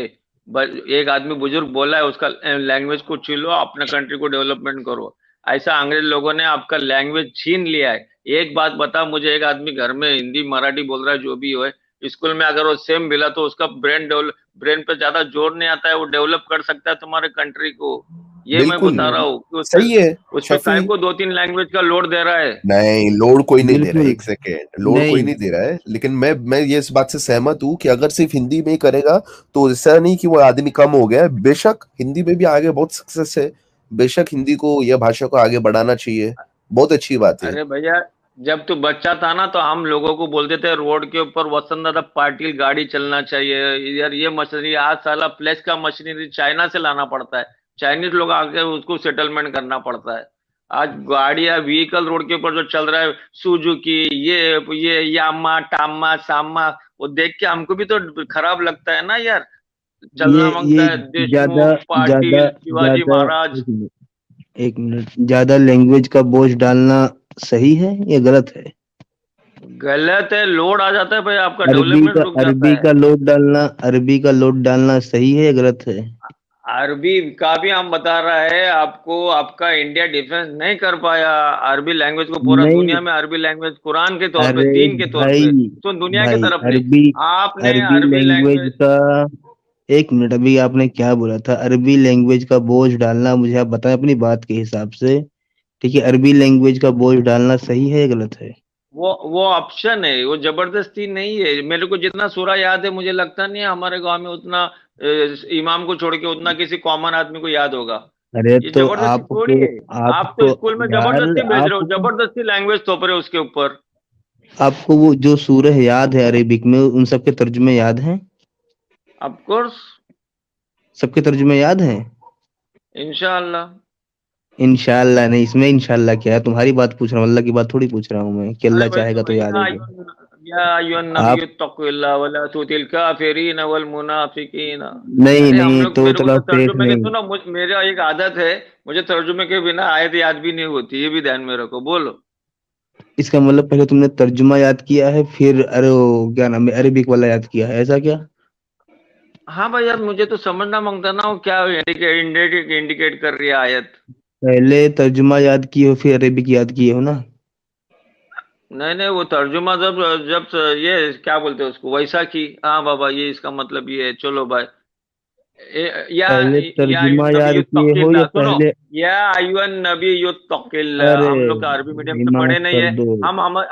एक आदमी बुजुर्ग बोला है, उसका लैंग्वेज को छीलो, अपने कंट्री को डेवलपमेंट करो। ऐसा अंग्रेज लोगों ने आपका लैंग्वेज छीन लिया है। एक बात बता मुझे, एक आदमी घर में हिंदी मराठी बोल रहा है, जो भी हो, स्कूल में अगर वो सेम मिला तो उसका ब्रेन पे ज्यादा जोर नहीं आता है, वो डेवलप कर सकता है तुम्हारे कंट्री को। ये मैं बिल्कुल बता रहा हूँ कि सही है उस पे काय शफी। को 2-3 लैंग्वेज का लोड दे रहा है। नहीं, लोड कोई नहीं दे रहा है, बिल्कुल एक सेकेंड, लोड कोई नहीं। नहीं दे रहा है, लेकिन मैं ये इस बात से सहमत हूँ कि अगर सिर्फ हिंदी में ही करेगा तो ऐसा नहीं कि वो आदमी कम हो गया है। बेशक हिंदी में भी आगे बहुत सक्सेस है, बेशक हिंदी को, यह भाषा को आगे बढ़ाना चाहिए, बहुत अच्छी बात है। अरे भैया, जब तू बच्चा था ना तो हम लोगों को बोलते थे रोड के ऊपर वसंतदादा पाटिल गाड़ी चलना चाहिए यार, ये मशीनरी आज साला फ्लैश का मशीनरी चाइना से लाना पड़ता है, चाइनीज लोग आके उसको सेटलमेंट करना पड़ता है। आज गाड़ियां व्हीकल रोड के ऊपर जो चल रहा है, सुजुकी, ये यामा टामा सामा, वो देख के हमको भी तो खराब लगता है ना यार। चलना ये मांगता है ज्यादा देशमुख, ज्यादा पाटिल, शिवाजी ज्यादा महाराज। एक मिनट, ज्यादा लैंग्वेज का बोझ डालना सही है या गलत है? गलत है, लोड आ जाता है भाई, आपका अरबी डेवलपमेंट का रुक जाता अरबी है। का लोड डालना, अरबी का लोड डालना सही है या गलत है? अरबी का भी हम बता रहा है आपको, आपका इंडिया डिफेंस नहीं कर पाया अरबी लैंग्वेज को, पूरा नहीं, दुनिया में अरबी लैंग्वेज कुरान के तौर पे, अरे दीन के तौर पे, भाई, तो दुनिया की भाई तरफ नहीं। अरबी आपने अरबी अरबी लैंग्वेज लैंग्वेज, का, एक मिनट, अभी आपने क्या बोला था? अरबी लैंग्वेज का बोझ डालना, मुझे आप बताएं अपनी बात के हिसाब से। ठीक है, अरबी लैंग्वेज का बोझ डालना सही है या गलत है? वो ऑप्शन है, वो जबरदस्ती नहीं है। मेरे को जितना सूरा याद है, मुझे लगता नहीं है हमारे गांव में उतना इमाम को छोड़ के उतना किसी कॉमन आदमी को याद होगा। अरे ये तो जबरदस्ती थोड़ी आपको है। आप तो आपको स्कूल में यार, जबरदस्ती भेज रहे हो, आपको जबरदस्ती लैंग्वेज थोप रहे हो उसके ऊपर। आपको वो जो सूरह याद है अरेबिक में, उन सबके तर्जुमे याद हैं? ऑफ कोर्स, सबके तर्जुमे याद हैं? इंशाअल्लाह। इंशाअल्लाह नहीं, इसमें इंशाअल्लाह क्या है? तुम्हारी बात पूछ रहा हूँ, अल्लाह की बात थोड़ी पूछ रहा हूँ मैं कि अरे अल्लाह भाई चाहेगा तो तो याद होगा। या अय्युहन आप नबिय्यु तक़िल्लाह वला तुतिल काफिरीन वल मुनाफिकीन। नहीं अरे हम नहीं, लोग, तो मेरे को थोड़ा तो फेक तर्जुमे के, नहीं। सुनो, मेरा एक आदत है, मुझे तर्जुमे के बिना आयत याद भी नहीं होती, ये भी ध्यान में रखो। बोलो। इसका मतलब पहले तुमने तर्जुमा याद किया है, फिर अरे वो क्या नाम है, अरेबिक वाला याद किया है, ऐसा क्या? हाँ भाई यार, मुझे तो समझना मांगता ना, वो क्या इंडिकेट कर रही है आयत। पहले तर्जुमा याद किए हो, फिर अरेबिक याद किए हो ना? नहीं नहीं, वो तर्जुमा जब जब ये क्या बोलते हैं उसको, वैसा की, हाँ बाबा ये इसका मतलब ये है, चलो भाई या पहले तर्जुमा याद किए हो या सुनो, पहले? या अय्युहन नबी युत्तकिल, अरे हम लोग अरबी मीडियम से दिमाग पढ़े नहीं कर है, दो।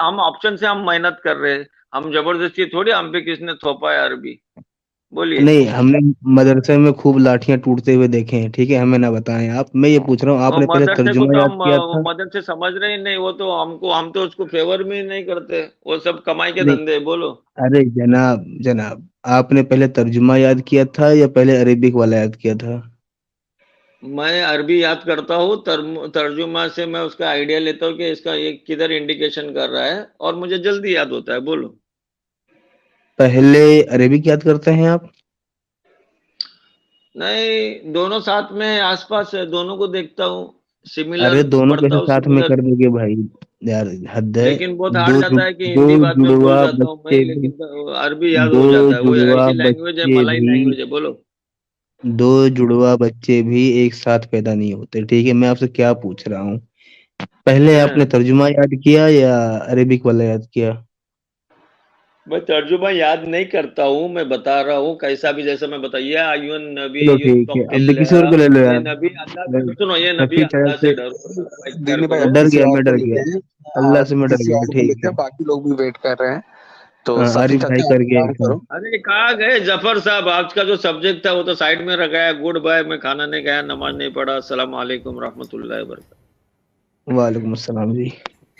हम ऑप्शन से हम मेहनत कर रहे हैं, हम जबरदस्ती थोड़ी हम पे किसने थोपा है अरबी। बोलिए। नहीं, हमने मदरसे में खूब लाठियां टूटते हुए देखे हैं, ठीक है, हमें ना बताएं आप। मैं ये पूछ रहा हूँ, वो आपने पहले मदरसे को तर्जुमा तो याद किया हम था? मदद से समझ रहे ही नहीं, वो तो हम तो उसको फेवर में ही नहीं करते, वो सब कमाई के नहीं, धंधे। बोलो। अरे जनाब जनाब, आपने पहले तर्जुमा याद किया था या पहले अरेबिक वाला याद किया था? मैं अरबी याद करता हूँ, तर्जुमा से मैं उसका आइडिया लेता हूँ कि इसका ये किधर इंडिकेशन कर रहा है, और मुझे जल्दी याद होता है। बोलो। पहले अरेबिक याद करते हैं आप? नहीं, दोनों साथ में आसपास है, दोनों को देखता हूँ, सिमिलर अरे दोनों पढ़ता कैसे हूँ, साथ में सिमिलर। कर दोगे भाई? यार हद है। लेकिन बहुत हार्ड दो जाता है कि दो हिंदी बाद में भूल जुड़वा जाता हूँ मैं, बच्चे भी, लेकिन अरबी याद दो हो जाता है, वो जुड़वा ऐसी लैंग्वेज है, बच्चे मलाई भी लैंग्वेज है। बोलो। दो जुड़वा बच्चे भी एक साथ पैदा नहीं होते, ठीक है? मैं आपसे क्या पूछ रहा हूँ, पहले आपने हाँ, तर्जुमा याद किया या अरेबिक वाला याद किया? मैं तर्जुमा याद नहीं करता हूँ, मैं बता रहा हूँ कैसा भी, जैसा मैं बताइए, आयुन नबी चलो ठीक है, अब युत्तकिल, किसी और को ले लो ये यार। नबी अल्लाह से, सुनो, ये नबी शफी चाचा अल्लाह से से डरो, प्यार दिल्ली भाई, करो। अब डर किसी गया, और मैं को डर लेते गया, हैं। अल्लाह आप से मैं डर किसी गया, और को ठीक लेते है। हैं, बाकी लोग भी वेट कर रहे हैं। तो हाँ, सफी आरिफ भाई चाचा, आप कर गया काम एक काम। करो। अरे कहाँ गए जफर साहब? आज का जो सब्जेक्ट था वो तो साइड में रखा है। गुड बाय, मैं खाना नहीं खाया, नमाज नहीं पढ़ा। अस्सलाम वालेकुम रहमतुल्लाहि व बरकातहू। वालेकुम अस्सलाम जी।